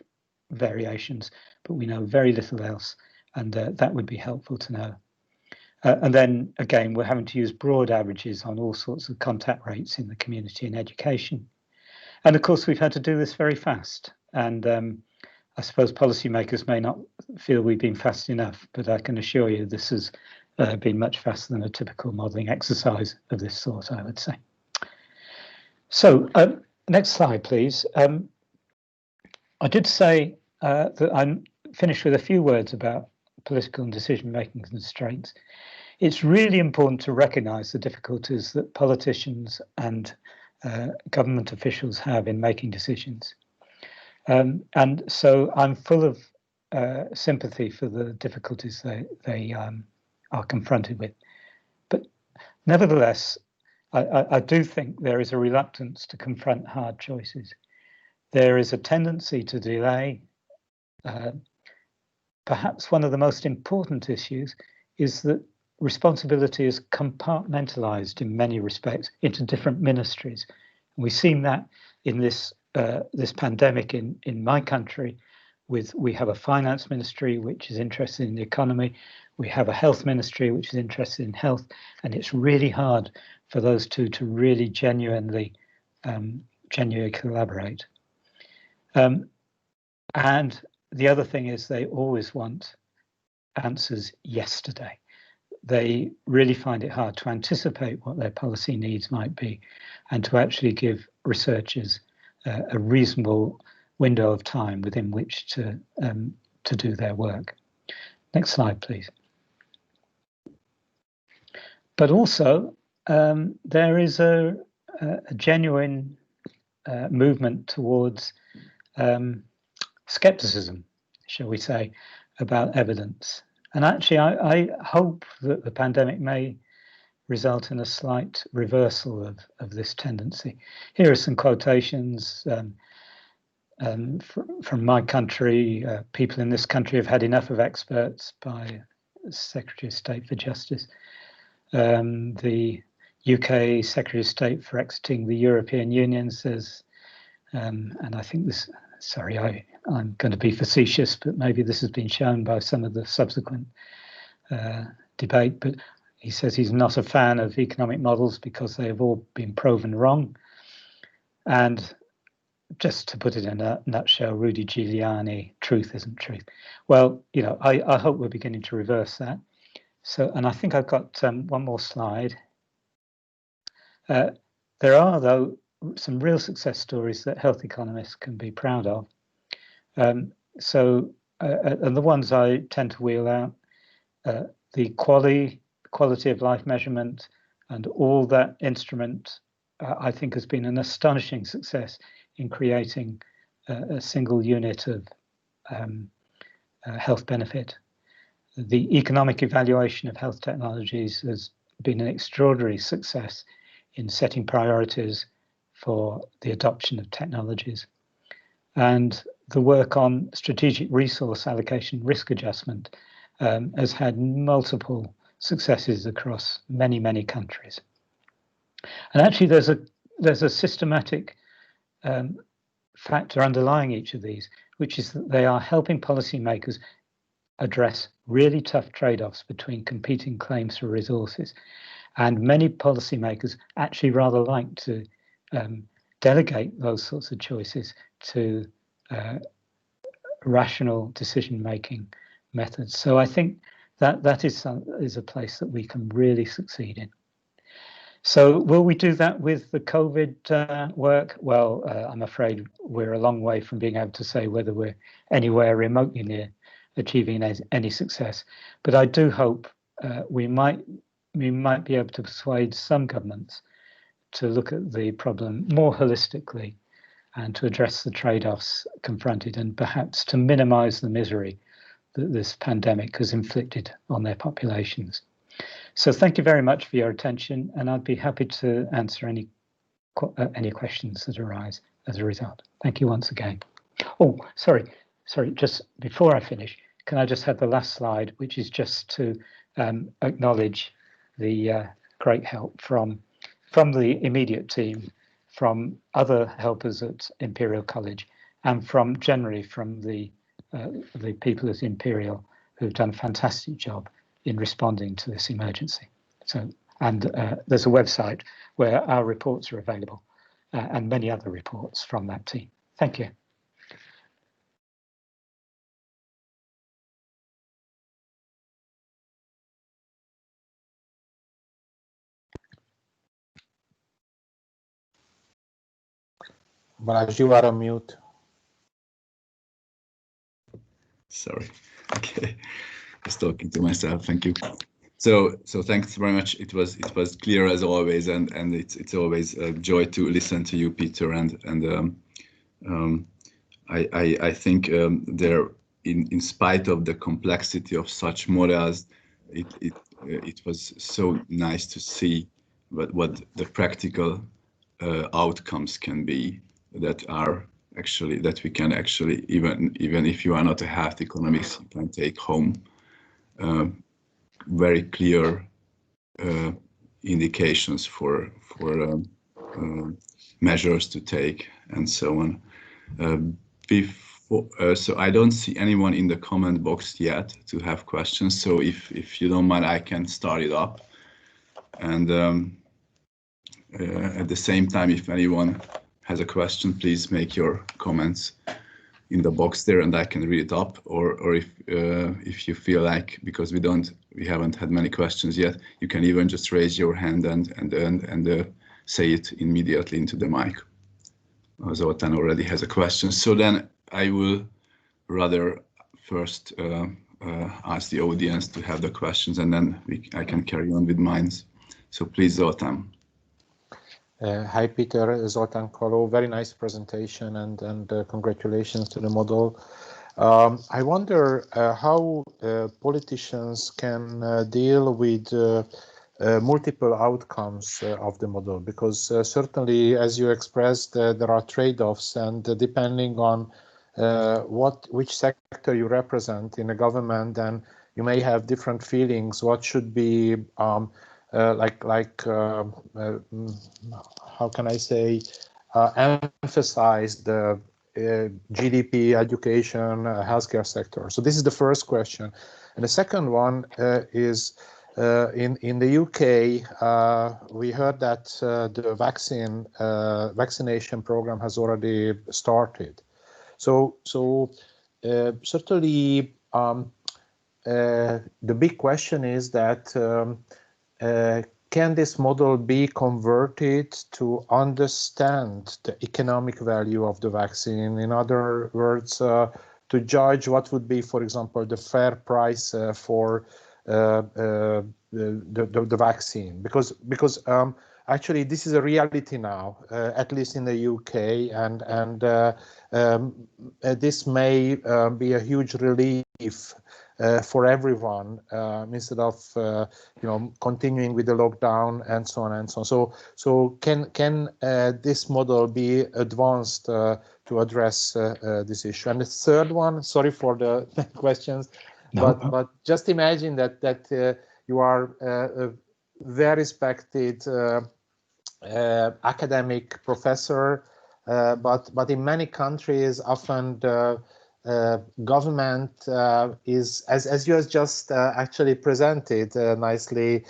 variations, but we know very little else, and that would be helpful to know. And then again, we're having to use broad averages on all sorts of contact rates in the community and education. And of course, we've had to do this very fast. And I suppose policymakers may not feel we've been fast enough, but I can assure you this has been much faster than a typical modelling exercise of this sort, I would say. So next slide, please. I did say that I'm finished with a few words about political and decision-making constraints. It's really important to recognise the difficulties that politicians and government officials have in making decisions. And so I'm full of sympathy for the difficulties they are confronted with. But nevertheless, I do think there is a reluctance to confront hard choices. There is a tendency to delay. Perhaps one of the most important issues is that responsibility is compartmentalized in many respects into different ministries. And we've seen that in this pandemic in my country. We have a finance ministry which is interested in the economy. We have a health ministry which is interested in health, and it's really hard for those two to really genuinely collaborate. And the other thing is they always want answers yesterday. They really find it hard to anticipate what their policy needs might be, and to actually give researchers a reasonable window of time within which to do their work. Next slide, please. But also, there is a genuine movement towards skepticism, shall we say, about evidence. And actually, I hope that the pandemic may result in a slight reversal of this tendency. Here are some quotations from my country. People in this country have had enough of experts, by Secretary of State for Justice. The UK Secretary of State for exiting the European Union says, and I think this, sorry, I'm going to be facetious, but maybe this has been shown by some of the subsequent debate, but he says he's not a fan of economic models because they have all been proven wrong. And just to put it in a nutshell, Rudy Giuliani, truth isn't truth. Well, you know, I hope we're beginning to reverse that. So, and I think I've got one more slide. There are, though, some real success stories that health economists can be proud of. And the ones I tend to wheel out, the quality of life measurement and all that instrument, I think has been an astonishing success in creating a single unit of health benefit. The economic evaluation of health technologies has been an extraordinary success in setting priorities for the adoption of technologies. And the work on strategic resource allocation risk adjustment has had multiple successes across many, many countries. And actually there's a systematic factor underlying each of these, which is that they are helping policymakers address really tough trade-offs between competing claims for resources. And many policymakers actually rather like to delegate those sorts of choices to rational decision-making methods. So I think that is a place that we can really succeed in. So will we do that with the COVID work? Well, I'm afraid we're a long way from being able to say whether we're anywhere remotely near achieving any success. But I do hope we might be able to persuade some governments to look at the problem more holistically and to address the trade-offs confronted, and perhaps to minimize the misery that this pandemic has inflicted on their populations. So thank you very much for your attention, and I'd be happy to answer any questions that arise as a result. Thank you once again. Oh, sorry, just before I finish, can I just have the last slide, which is just to acknowledge the great help from the immediate team, from other helpers at Imperial College, and generally from the people at Imperial who've done a fantastic job in responding to this emergency. So, and there's a website where our reports are available and many other reports from that team. Thank you. Balázs, you are on mute. Sorry. Okay. Just talking to myself. Thank you. So thanks very much. It was clear as always, and it's always a joy to listen to you, Peter. And I think there, in spite of the complexity of such models, it was so nice to see what the practical outcomes can be that we can actually, even if you are not a health economist, you can take home very clear indications for measures to take and so on. So I don't see anyone in the comment box yet to have questions. So if you don't mind, I can start it up. And at the same time, if anyone has a question, please make your comments in the box there, and I can read it up. Or if you feel like, because we haven't had many questions yet, you can even just raise your hand and say it immediately into the mic. Zoltán already has a question. So then I will rather first ask the audience to have the questions, and then I can carry on with mine. So please, Zoltán. Hi, Peter, Zoltán Kaló. Very nice presentation, and congratulations to the model. I wonder how politicians can deal with multiple outcomes of the model, because certainly, as you expressed, there are trade-offs, and depending on which sector you represent in a government, then you may have different feelings. What should be how can I say, emphasize the GDP, education, healthcare sector. So this is the first question, and the second one is in the UK. We heard that the vaccination program has already started. So certainly the big question is that can this model be converted to understand the economic value of the vaccine? In other words, to judge what would be, for example, the fair price for the vaccine, because actually this is a reality now, at least in the UK, and this may be a huge relief for everyone, instead of continuing with the lockdown and so on and so on. So can this model be advanced to address this issue? And the third one, sorry for the questions, no. but just imagine that you are a very respected academic professor, but in many countries often the government is, as you have just actually presented nicely,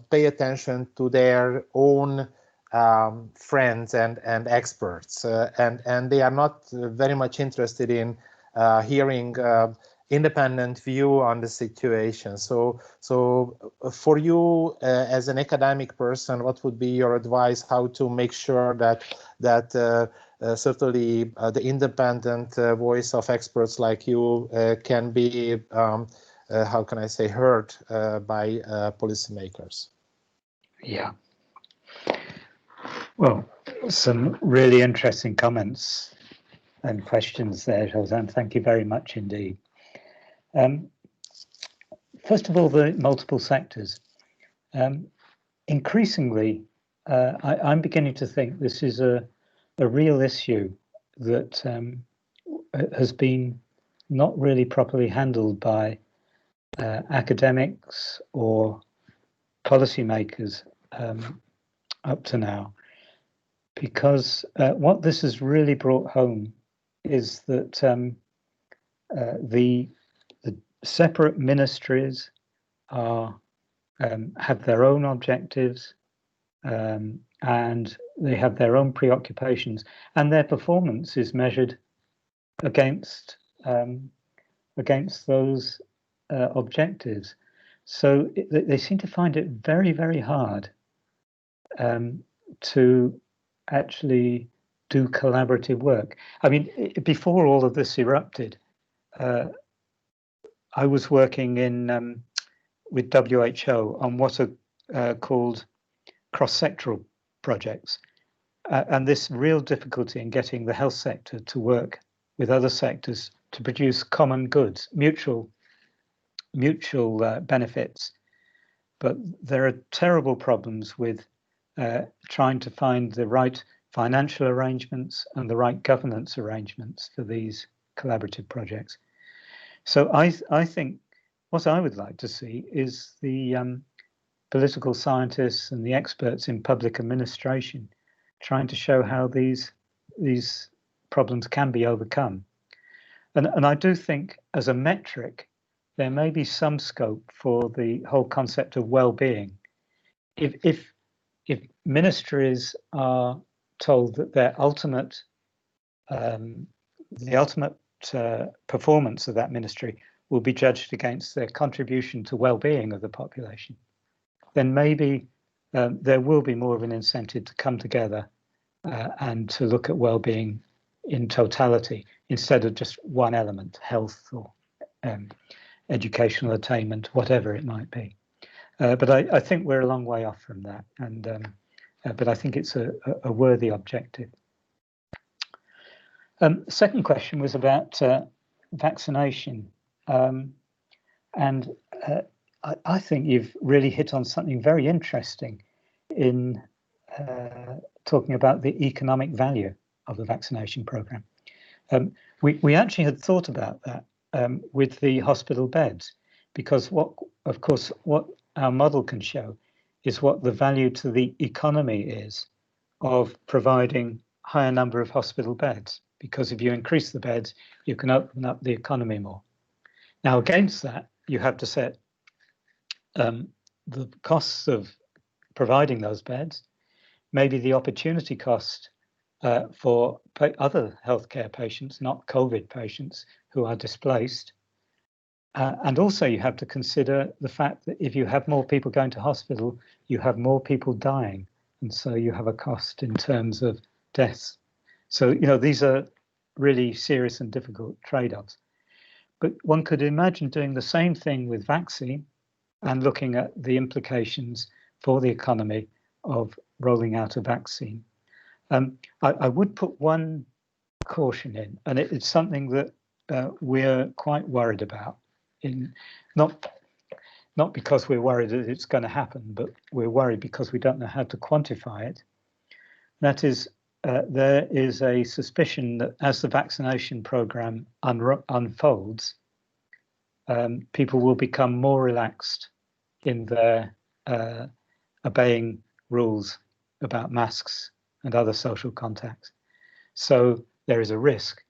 pay attention to their own friends and experts, and they are not very much interested in hearing independent view on the situation. So for you as an academic person, what would be your advice how to make sure that certainly the independent voice of experts like you can be, how can I say, heard by policymakers? Yeah. Well, some really interesting comments and questions there, Zoltán. Thank you very much indeed. First of all, the multiple sectors. Increasingly, I'm beginning to think this is a real issue that has been not really properly handled by academics or policymakers up to now, because what this has really brought home is that the separate ministries are have their own objectives, and they have their own preoccupations, and their performance is measured against those objectives. So they seem to find it very, very hard to actually do collaborative work. I mean, before all of this erupted, I was working in with WHO on what are called cross-sectoral projects, and this real difficulty in getting the health sector to work with other sectors to produce common goods, mutual benefits. But there are terrible problems with trying to find the right financial arrangements and the right governance arrangements for these collaborative projects. So I think what I would like to see is the political scientists and the experts in public administration trying to show how these problems can be overcome. And I do think as a metric, there may be some scope for the whole concept of well-being. If ministries are told that their ultimate performance of that ministry will be judged against their contribution to well-being of the population, then maybe there will be more of an incentive to come together and to look at well-being in totality instead of just one element, health or educational attainment, whatever it might be. But I think we're a long way off from that, and but I think it's a worthy objective. Second question was about vaccination. And I think you've really hit on something very interesting in talking about the economic value of the vaccination program. We actually had thought about that with the hospital beds, because what our model can show is what the value to the economy is of providing higher number of hospital beds, because if you increase the beds, you can open up the economy more. Now, against that, you have to set the costs of providing those beds, maybe the opportunity cost for other healthcare patients, not COVID patients who are displaced. And also you have to consider the fact that if you have more people going to hospital, you have more people dying. And so you have a cost in terms of deaths. So, you know, these are really serious and difficult trade-offs. But one could imagine doing the same thing with vaccine and looking at the implications for the economy of rolling out a vaccine. I would put one caution in, and it's something that we're quite worried about. Not because we're worried that it's going to happen, but we're worried because we don't know how to quantify it. That is, there is a suspicion that as the vaccination program unfolds, people will become more relaxed in their obeying rules about masks and other social contacts. So there is a risk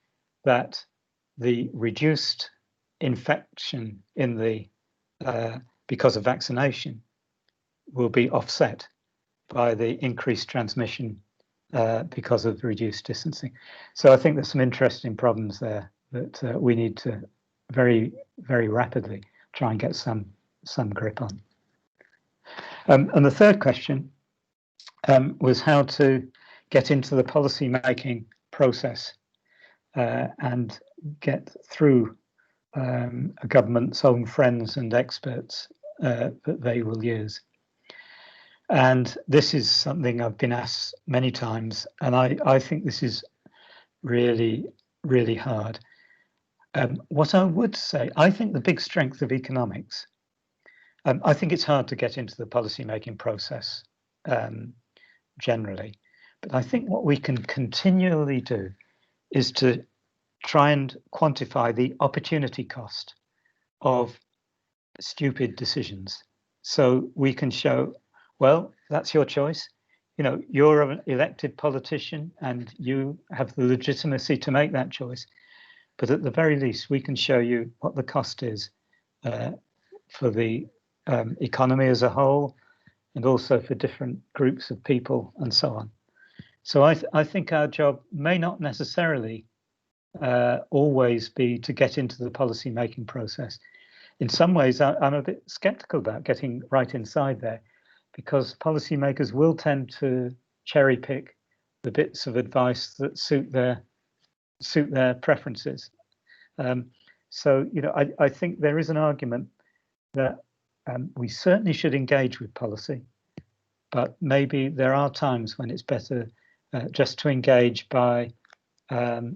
that the reduced infection in the because of vaccination will be offset by the increased transmission because of reduced distancing. So I think there's some interesting problems there that we need to very, very rapidly try and get some grip on. And the third question was how to get into the policy making process and get through a government's own friends and experts that they will use. And this is something I've been asked many times, and I think this is really, really hard. What I would say, I think the big strength of economics, I think it's hard to get into the policy-making process generally, but I think what we can continually do is to try and quantify the opportunity cost of stupid decisions. So we can show, well, that's your choice. You know, you're an elected politician and you have the legitimacy to make that choice. But at the very least, we can show you what the cost is for the economy as a whole, and also for different groups of people and so on. So I think our job may not necessarily always be to get into the policy making process. In some ways, I'm a bit skeptical about getting right inside there, because policymakers will tend to cherry pick the bits of advice that suit their preferences. So, you know, I think there is an argument that we certainly should engage with policy, but maybe there are times when it's better just to engage by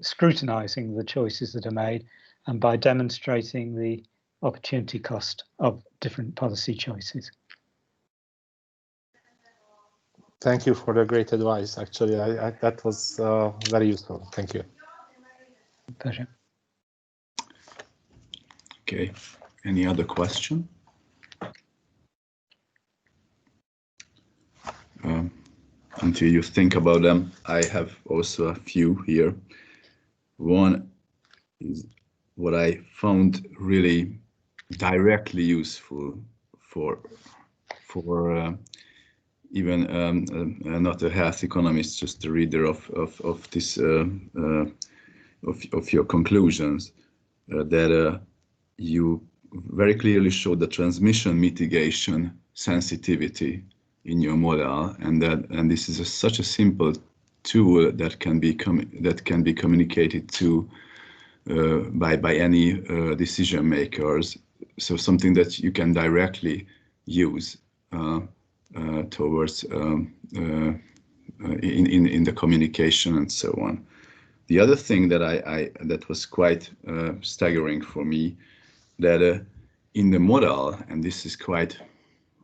scrutinizing the choices that are made and by demonstrating the opportunity cost of different policy choices. Thank you for the great advice. Actually, that was very useful. Thank you. Pleasure. Okay. Any other question? Until you think about them, I have also a few here. One is what I found really directly useful for even not a health economist, just a reader of this of your conclusions, that you very clearly show the transmission mitigation sensitivity in your model, and this is such a simple tool that can be communicated to by any decision makers. So something that you can directly use towards in the communication and so on. The other thing that that was quite staggering for me, that in the model, and this is quite,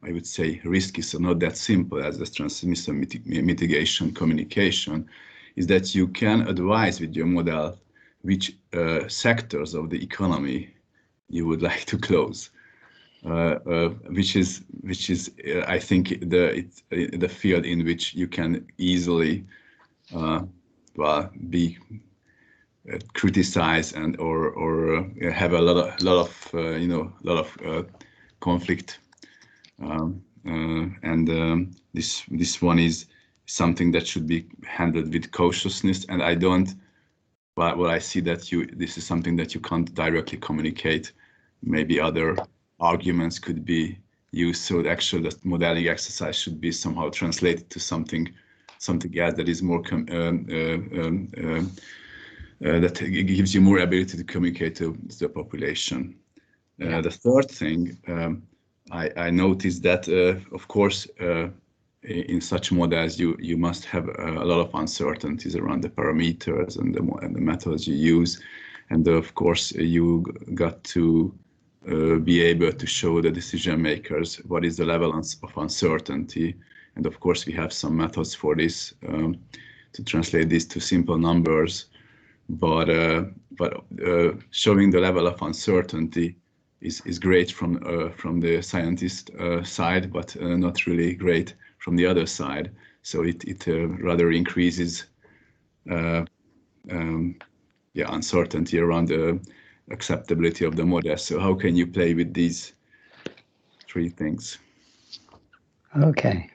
I would say, risky, so not that simple as the transmission mitigation communication, is that you can advise with your model which sectors of the economy you would like to close, which is I think the field in which you can easily be criticized and or have a lot of conflict, this one is something that should be handled with cautiousness, and I don't. Well, I see that this is something that you can't directly communicate. Maybe other arguments could be used. So actually, the modeling exercise should be somehow translated to something else that is more that gives you more ability to communicate to the population. The third thing I noticed that, of course, in such models, you must have a lot of uncertainties around the parameters and the methods you use, and of course you got to be able to show the decision makers what is the level of uncertainty, and of course we have some methods for this to translate this to simple numbers, but showing the level of uncertainty is great from the scientist side, but not really great from the other side. So it rather increases uncertainty around the acceptability of the model. So how can you play with these three things? Okay,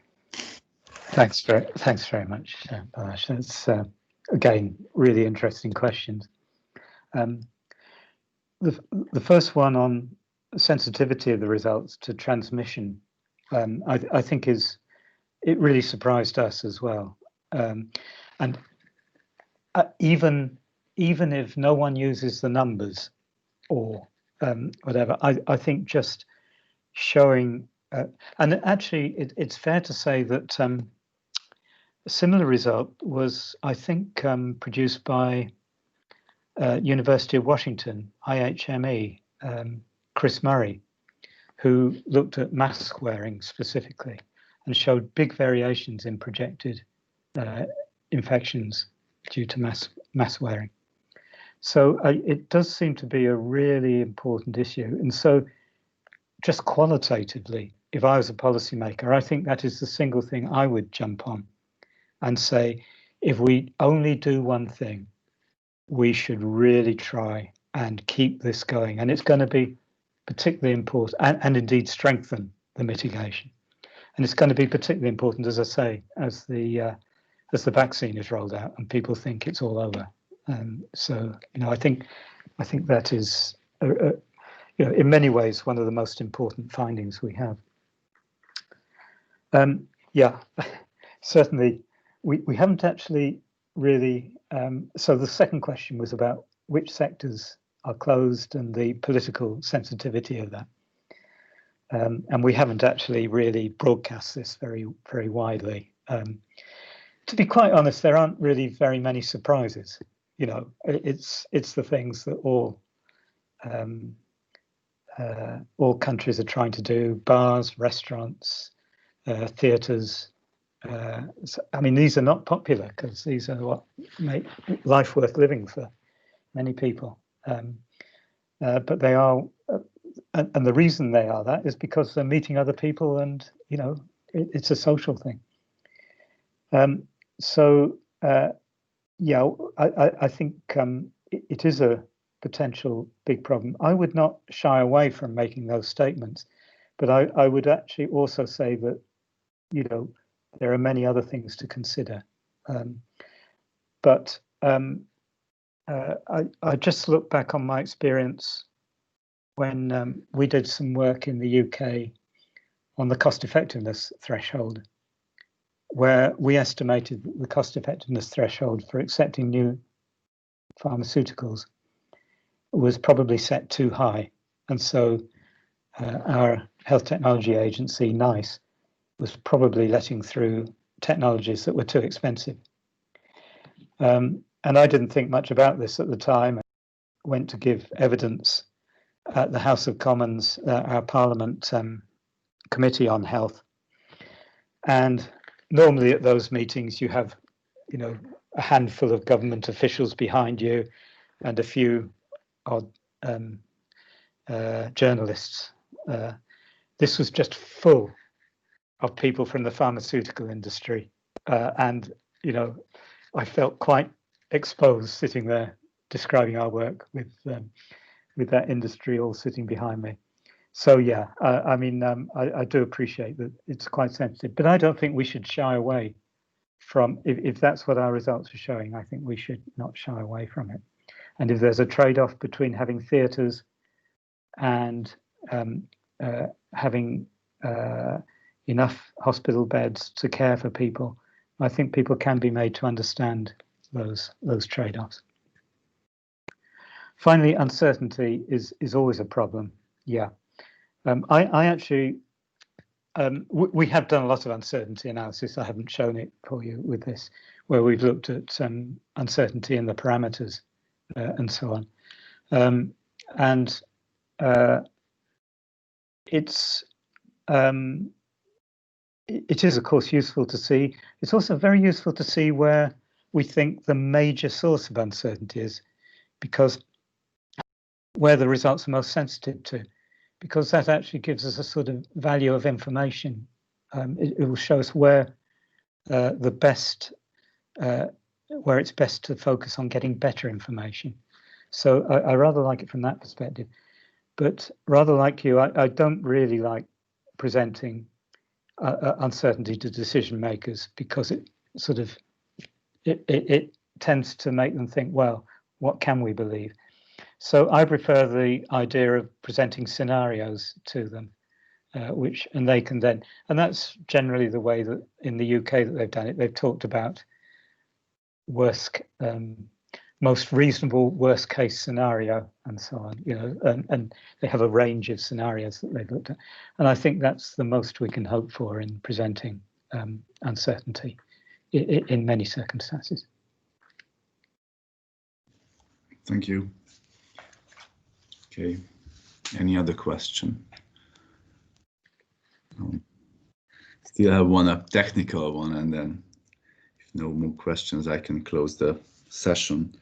thanks very much, Balázs. That's again really interesting questions. The first one on sensitivity of the results to transmission, I think it really surprised us as well. And even if no one uses the numbers or whatever, I think just showing, and actually it's fair to say that a similar result was, I think, produced by University of Washington, IHME, Chris Murray, who looked at mask wearing specifically and showed big variations in projected infections due to mask wearing. So it does seem to be a really important issue. And so just qualitatively, if I was a policymaker, I think that is the single thing I would jump on and say, if we only do one thing, we should really try and keep this going. And it's going to be particularly important and indeed strengthen the mitigation. And it's going to be particularly important, as I say, as the vaccine is rolled out and people think it's all over. So, I think that is, in many ways, one of the most important findings we have. Certainly, we haven't actually really. So the second question was about which sectors are closed and the political sensitivity of that. And we haven't actually really broadcast this very, very widely. To be quite honest, there aren't really very many surprises. It's the things that all countries are trying to do: bars, restaurants, theatres. I mean, these are not popular because these are what make life worth living for many people. But they are, and the reason they are that is because they're meeting other people, and it's a social thing. I think it is a potential big problem. I would not shy away from making those statements, but I would actually also say that there are many other things to consider. I just look back on my experience when we did some work in the UK on the cost effectiveness threshold, where we estimated that the cost effectiveness threshold for accepting new pharmaceuticals was probably set too high. And so our health technology agency, NICE, was probably letting through technologies that were too expensive. And I didn't think much about this at the time. I went to give evidence at the House of Commons, our Parliament Committee on Health. And normally at those meetings, you have, a handful of government officials behind you and a few odd journalists. This was just full of people from the pharmaceutical industry. And, I felt quite exposed sitting there describing our work with that industry all sitting behind me. So yeah, I do appreciate that it's quite sensitive, but I don't think we should shy away from, if that's what our results are showing, I think we should not shy away from it. And if there's a trade-off between having theatres and having enough hospital beds to care for people, I think people can be made to understand those trade-offs. Finally, uncertainty is always a problem. Yeah, I actually, we have done a lot of uncertainty analysis. I haven't shown it for you with this, where we've looked at uncertainty in the parameters and so on. It is, of course, useful to see. It's also very useful to see where we think the major source of uncertainty is, because where the results are most sensitive to, because that actually gives us a sort of value of information. It will show us where where it's best to focus on getting better information. So I rather like it from that perspective. But rather like you, I don't really like presenting uncertainty to decision makers, because it sort of it tends to make them think, well, what can we believe? So I prefer the idea of presenting scenarios to them, and they can then, and that's generally the way that in the UK that they've done it. They've talked about most reasonable worst case scenario and so on, and they have a range of scenarios that they've looked at. And I think that's the most we can hope for in presenting uncertainty in many circumstances. Thank you. Okay, any other question? Still have a technical one, and then if no more questions, I can close the session.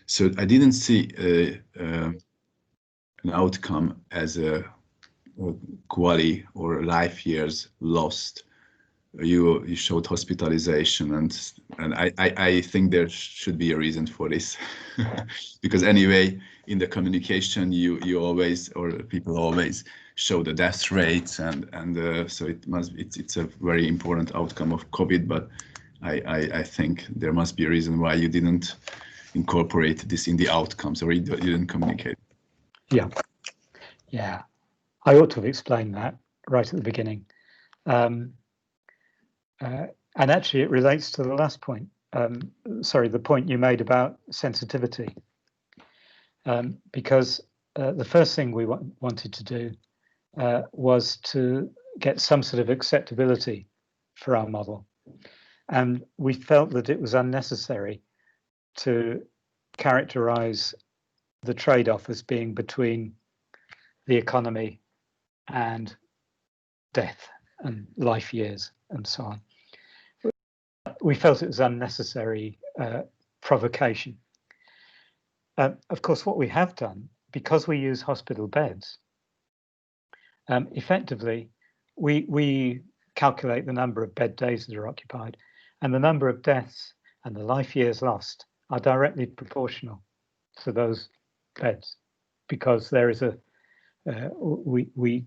So I didn't see an outcome as a quality or life years lost. You showed hospitalization, and I think there should be a reason for this, because anyway, in the communication, you always, or people always, show the death rates, and so it's a very important outcome of COVID. But I think there must be a reason why you didn't incorporate this in the outcomes, or you didn't communicate. Yeah, I ought to have explained that right at the beginning. And actually, it relates to the last point. Sorry, the point you made about sensitivity. Because the first thing we wanted to do was to get some sort of acceptability for our model. And we felt that it was unnecessary to characterize the trade-off as being between the economy and death and life years and so on. We felt it was unnecessary provocation. Of course, what we have done, because we use hospital beds, effectively, we calculate the number of bed days that are occupied, and the number of deaths and the life years lost are directly proportional to those beds, because there is we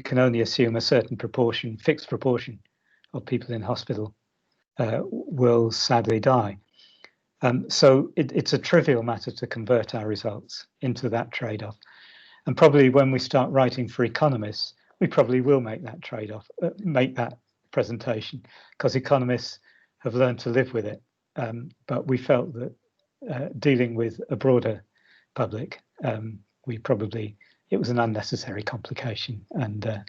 can only assume a certain proportion, fixed proportion of people in hospital will sadly die. So it's a trivial matter to convert our results into that trade-off. And probably when we start writing for economists, we probably will make that trade-off, make that presentation, because economists have learned to live with it. But we felt that dealing with a broader public, it was an unnecessary complication, and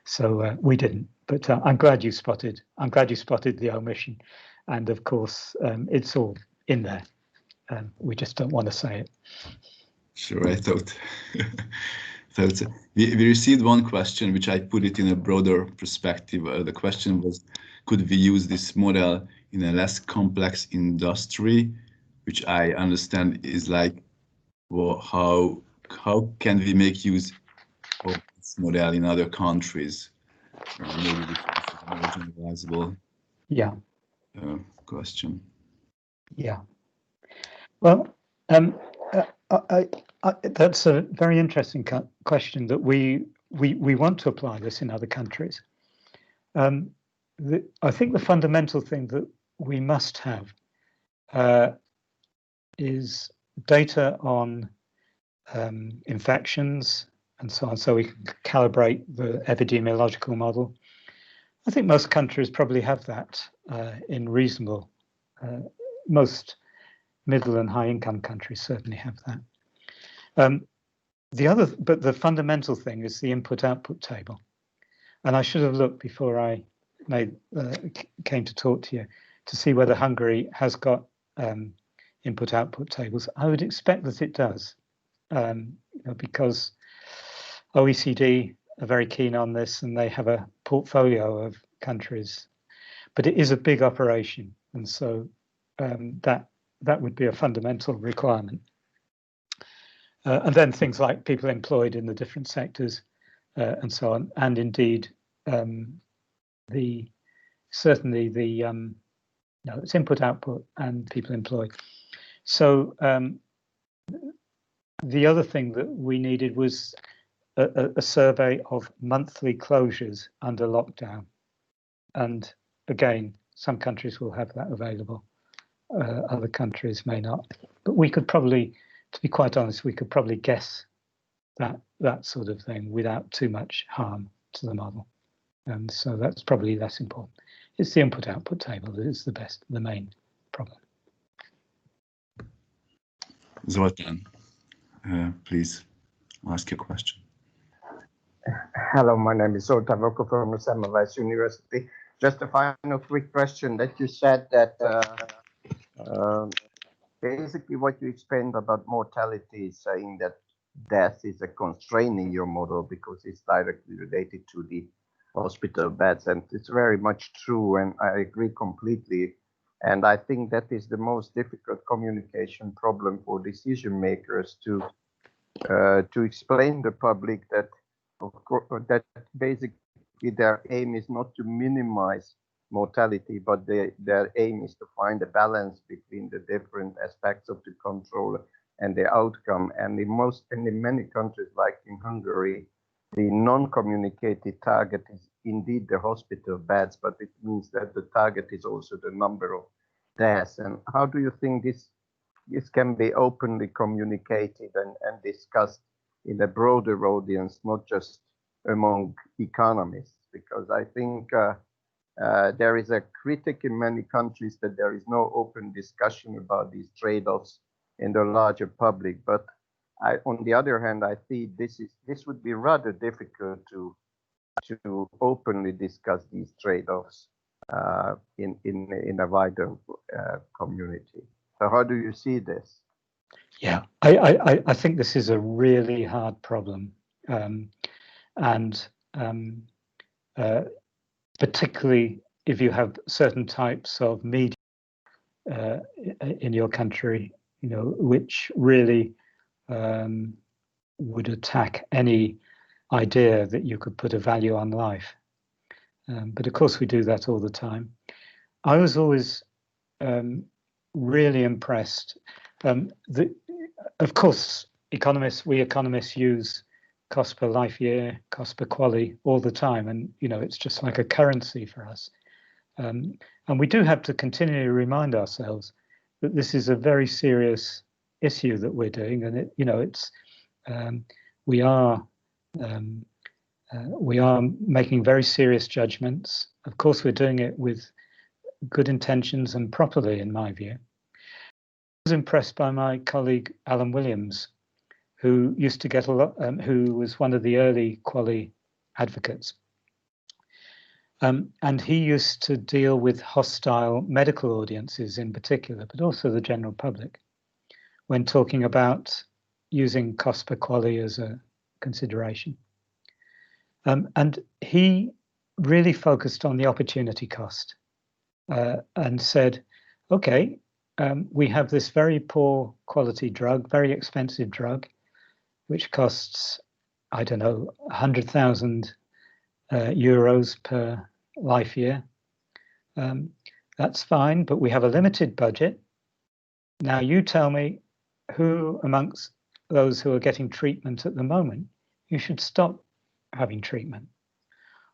So we didn't. But I'm glad you spotted the omission, and of course it's all in there. We just don't want to say it. Sure, I thought. We received one question, which I put it in a broader perspective. The question was, could we use this model in a less complex industry, which I understand is like, well, how can we make use of this model in other countries? Maybe this is a more generalizable question. Yeah. Well, that's a very interesting question. That we want to apply this in other countries. I think the fundamental thing that we must have is data on infections and so on, so we can calibrate the epidemiological model. I think most countries probably have that in reasonable. Most middle and high income countries certainly have that. But the fundamental thing is the input-output table. And I should have looked before I came to talk to you to see whether Hungary has got input-output tables. I would expect that it does, because OECD are very keen on this and they have a portfolio of countries. But it is a big operation, and so that would be a fundamental requirement. And then things like people employed in the different sectors and so on, and indeed it's input output and people employed. So the other thing that we needed was a survey of monthly closures under lockdown, and again, some countries will have that available, other countries may not. But we could probably, to be quite honest, we could probably guess that sort of thing without too much harm to the model. And so that's probably less important. It's the input-output table that is the main problem. Zoltán, please ask your question. Hello, my name is Zoltán Voko from Semmelweis University. Just a final quick question that you said that basically what you explained about mortality is saying that death is a constraint in your model because it's directly related to the hospital beds, and it's very much true, and I agree completely. And I think that is the most difficult communication problem for decision makers to explain to the public that, of course, that basically their aim is not to minimize mortality, but their aim is to find a balance between the different aspects of the control and the outcome. And in many countries, like in Hungary, the non-communicated target is indeed the hospital beds, but it means that the target is also the number of deaths. And how do you think this can be openly communicated and discussed in a broader audience, not just among economists? Because I think there is a critic in many countries that there is no open discussion about these trade-offs in the larger public. But on the other hand, I see this would be rather difficult to openly discuss these trade-offs in a wider community. So how do you see this? Yeah, I think this is a really hard problem, and particularly if you have certain types of media in your country, which really would attack any idea that you could put a value on life. But of course we do that all the time. I was always really impressed. Of course, we economists use cost per life year, cost per QALY all the time, and it's just like a currency for us. And we do have to continually remind ourselves that this is a very serious issue that we're doing, and we are making very serious judgments. Of course, we're doing it with good intentions and properly, in my view. I was impressed by my colleague Alan Williams, who used to get a lot, who was one of the early QALY advocates, And he used to deal with hostile medical audiences in particular, but also the general public, when talking about using cost per quality as a consideration. And he really focused on the opportunity cost and said, okay, we have this very poor quality drug, very expensive drug, which costs, I don't know, 100,000 euros per life year. That's fine, but we have a limited budget. Now you tell me who amongst those who are getting treatment at the moment, you should stop having treatment.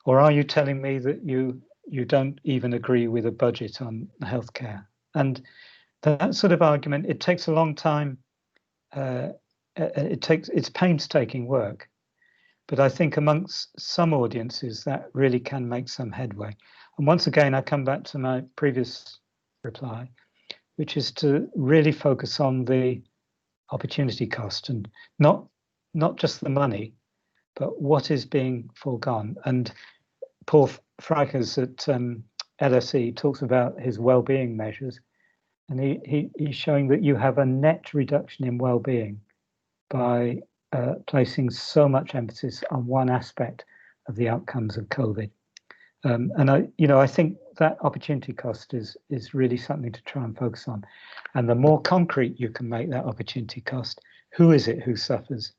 Or are you telling me that you don't even agree with a budget on healthcare? And that sort of argument, it takes a long time. It's painstaking work. But I think amongst some audiences that really can make some headway. And once again, I come back to my previous reply, which is to really focus on the opportunity cost and not just the money, but what is being foregone. And Paul Frykers at LSE talks about his well-being measures, and he's showing that you have a net reduction in well-being by placing so much emphasis on one aspect of the outcomes of COVID. And I think that opportunity cost is really something to try and focus on. And the more concrete you can make that opportunity cost, who is it who suffers?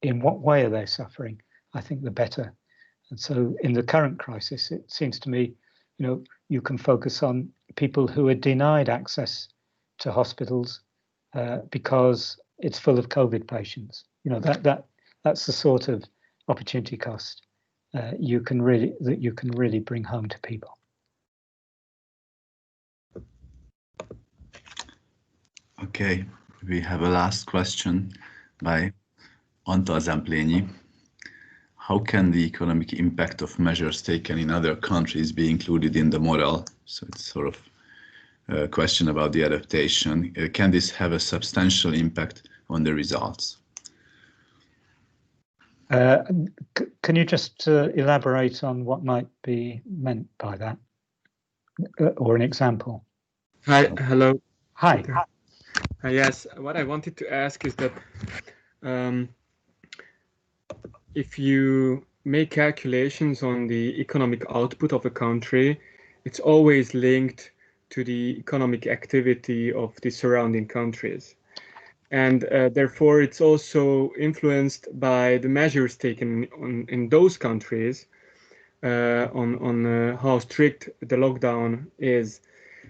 In what way are they suffering? I think the better. And so in the current crisis, it seems to me, you can focus on people who are denied access to hospitals because it's full of COVID patients. That's the sort of opportunity cost you can really bring home to people. Okay, we have a last question by Antal Zemplényi. How can the economic impact of measures taken in other countries be included in the model? So it's sort of a question about the adaptation. Can this have a substantial impact on the results? Can you just elaborate on what might be meant by that, or an example? Hi, hello. Hi. Yes, what I wanted to ask is that if you make calculations on the economic output of a country, it's always linked to the economic activity of the surrounding countries. And therefore, it's also influenced by the measures taken in those countries on how strict the lockdown is.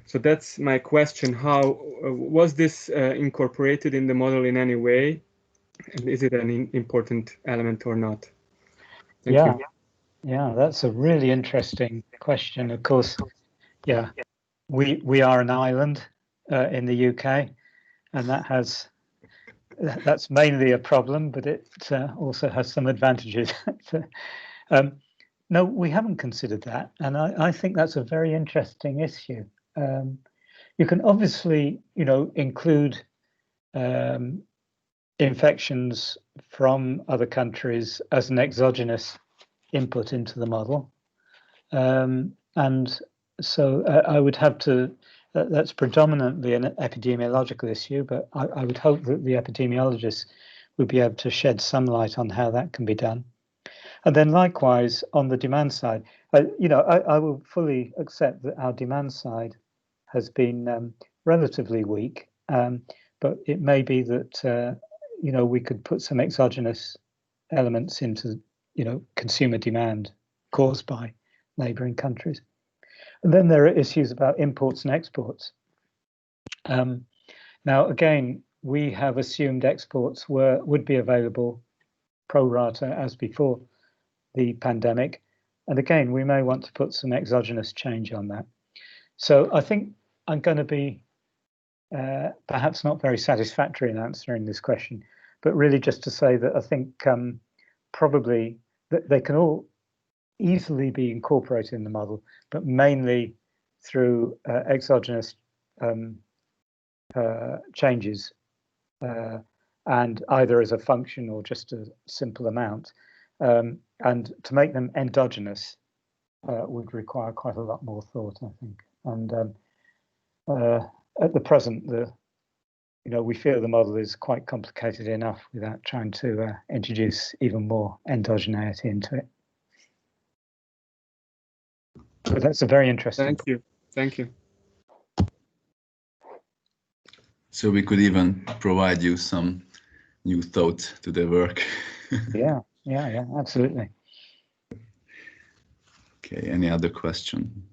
So that's my question. How was this incorporated in the model in any way? And is it an important element or not? Thank you. Yeah, that's a really interesting question. Of course, yeah, we are an island in the UK, and that's mainly a problem, but it also has some advantages. No, we haven't considered that, and I think that's a very interesting issue. You can obviously, include infections from other countries as an exogenous input into the model, and so I would have to. That's predominantly an epidemiological issue, but I would hope that the epidemiologists would be able to shed some light on how that can be done. And then likewise, on the demand side, I will fully accept that our demand side has been relatively weak, but it may be that, we could put some exogenous elements into, consumer demand caused by neighbouring countries. And then there are issues about imports and exports. Now, again, we have assumed exports would be available pro rata as before the pandemic. And again, we may want to put some exogenous change on that. So I think I'm going to be perhaps not very satisfactory in answering this question, but really just to say that I think probably that they can all easily be incorporated in the model, but mainly through exogenous changes, and either as a function or just a simple amount. And to make them endogenous, would require quite a lot more thought, I think. And at the present, we feel the model is quite complicated enough without trying to introduce even more endogeneity into it. So that's a very interesting. Thank you. Thank you. So we could even provide you some new thought to the work. Yeah, absolutely. Okay, any other question?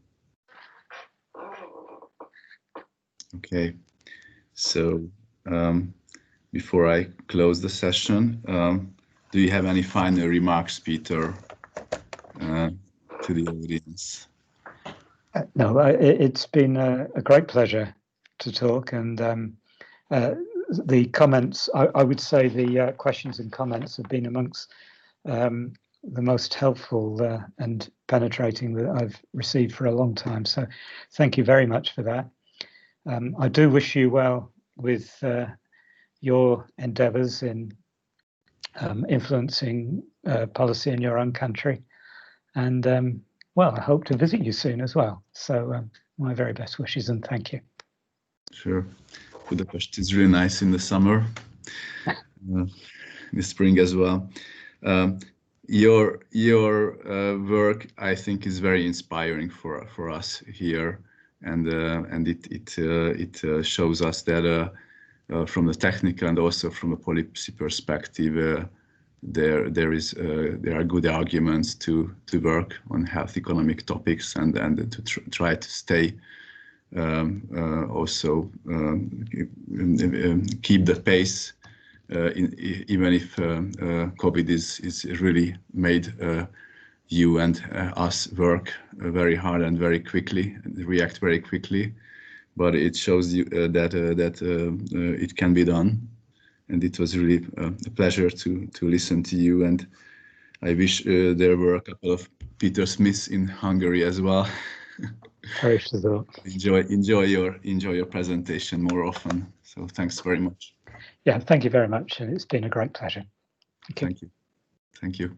Okay, so before I close the session, do you have any final remarks, Peter, to the audience? No, it's been a great pleasure to talk, and the comments, I would say the questions and comments have been amongst the most helpful and penetrating that I've received for a long time. So thank you very much for that. I do wish you well with your endeavours in influencing policy in your own country. And well, I hope to visit you soon as well. So my very best wishes and thank you. Sure. Budapest is really nice in the summer, in the spring as well. Your work, I think, is very inspiring for us here, and it shows us that from the technical and also from a policy perspective, there are good arguments to work on health economic topics and to try to stay also keep the pace. Even if COVID is really made you and us work very hard and very quickly, and react very quickly, but it shows you that it can be done, and it was really a pleasure to listen to you. And I wish there were a couple of Peter Smiths in Hungary as well. enjoy your presentation more often. So thanks very much. Yeah, thank you very much. It's been a great pleasure. Thank you. Thank you.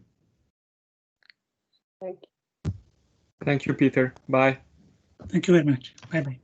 Thank you, Peter. Bye. Thank you very much. Bye-bye.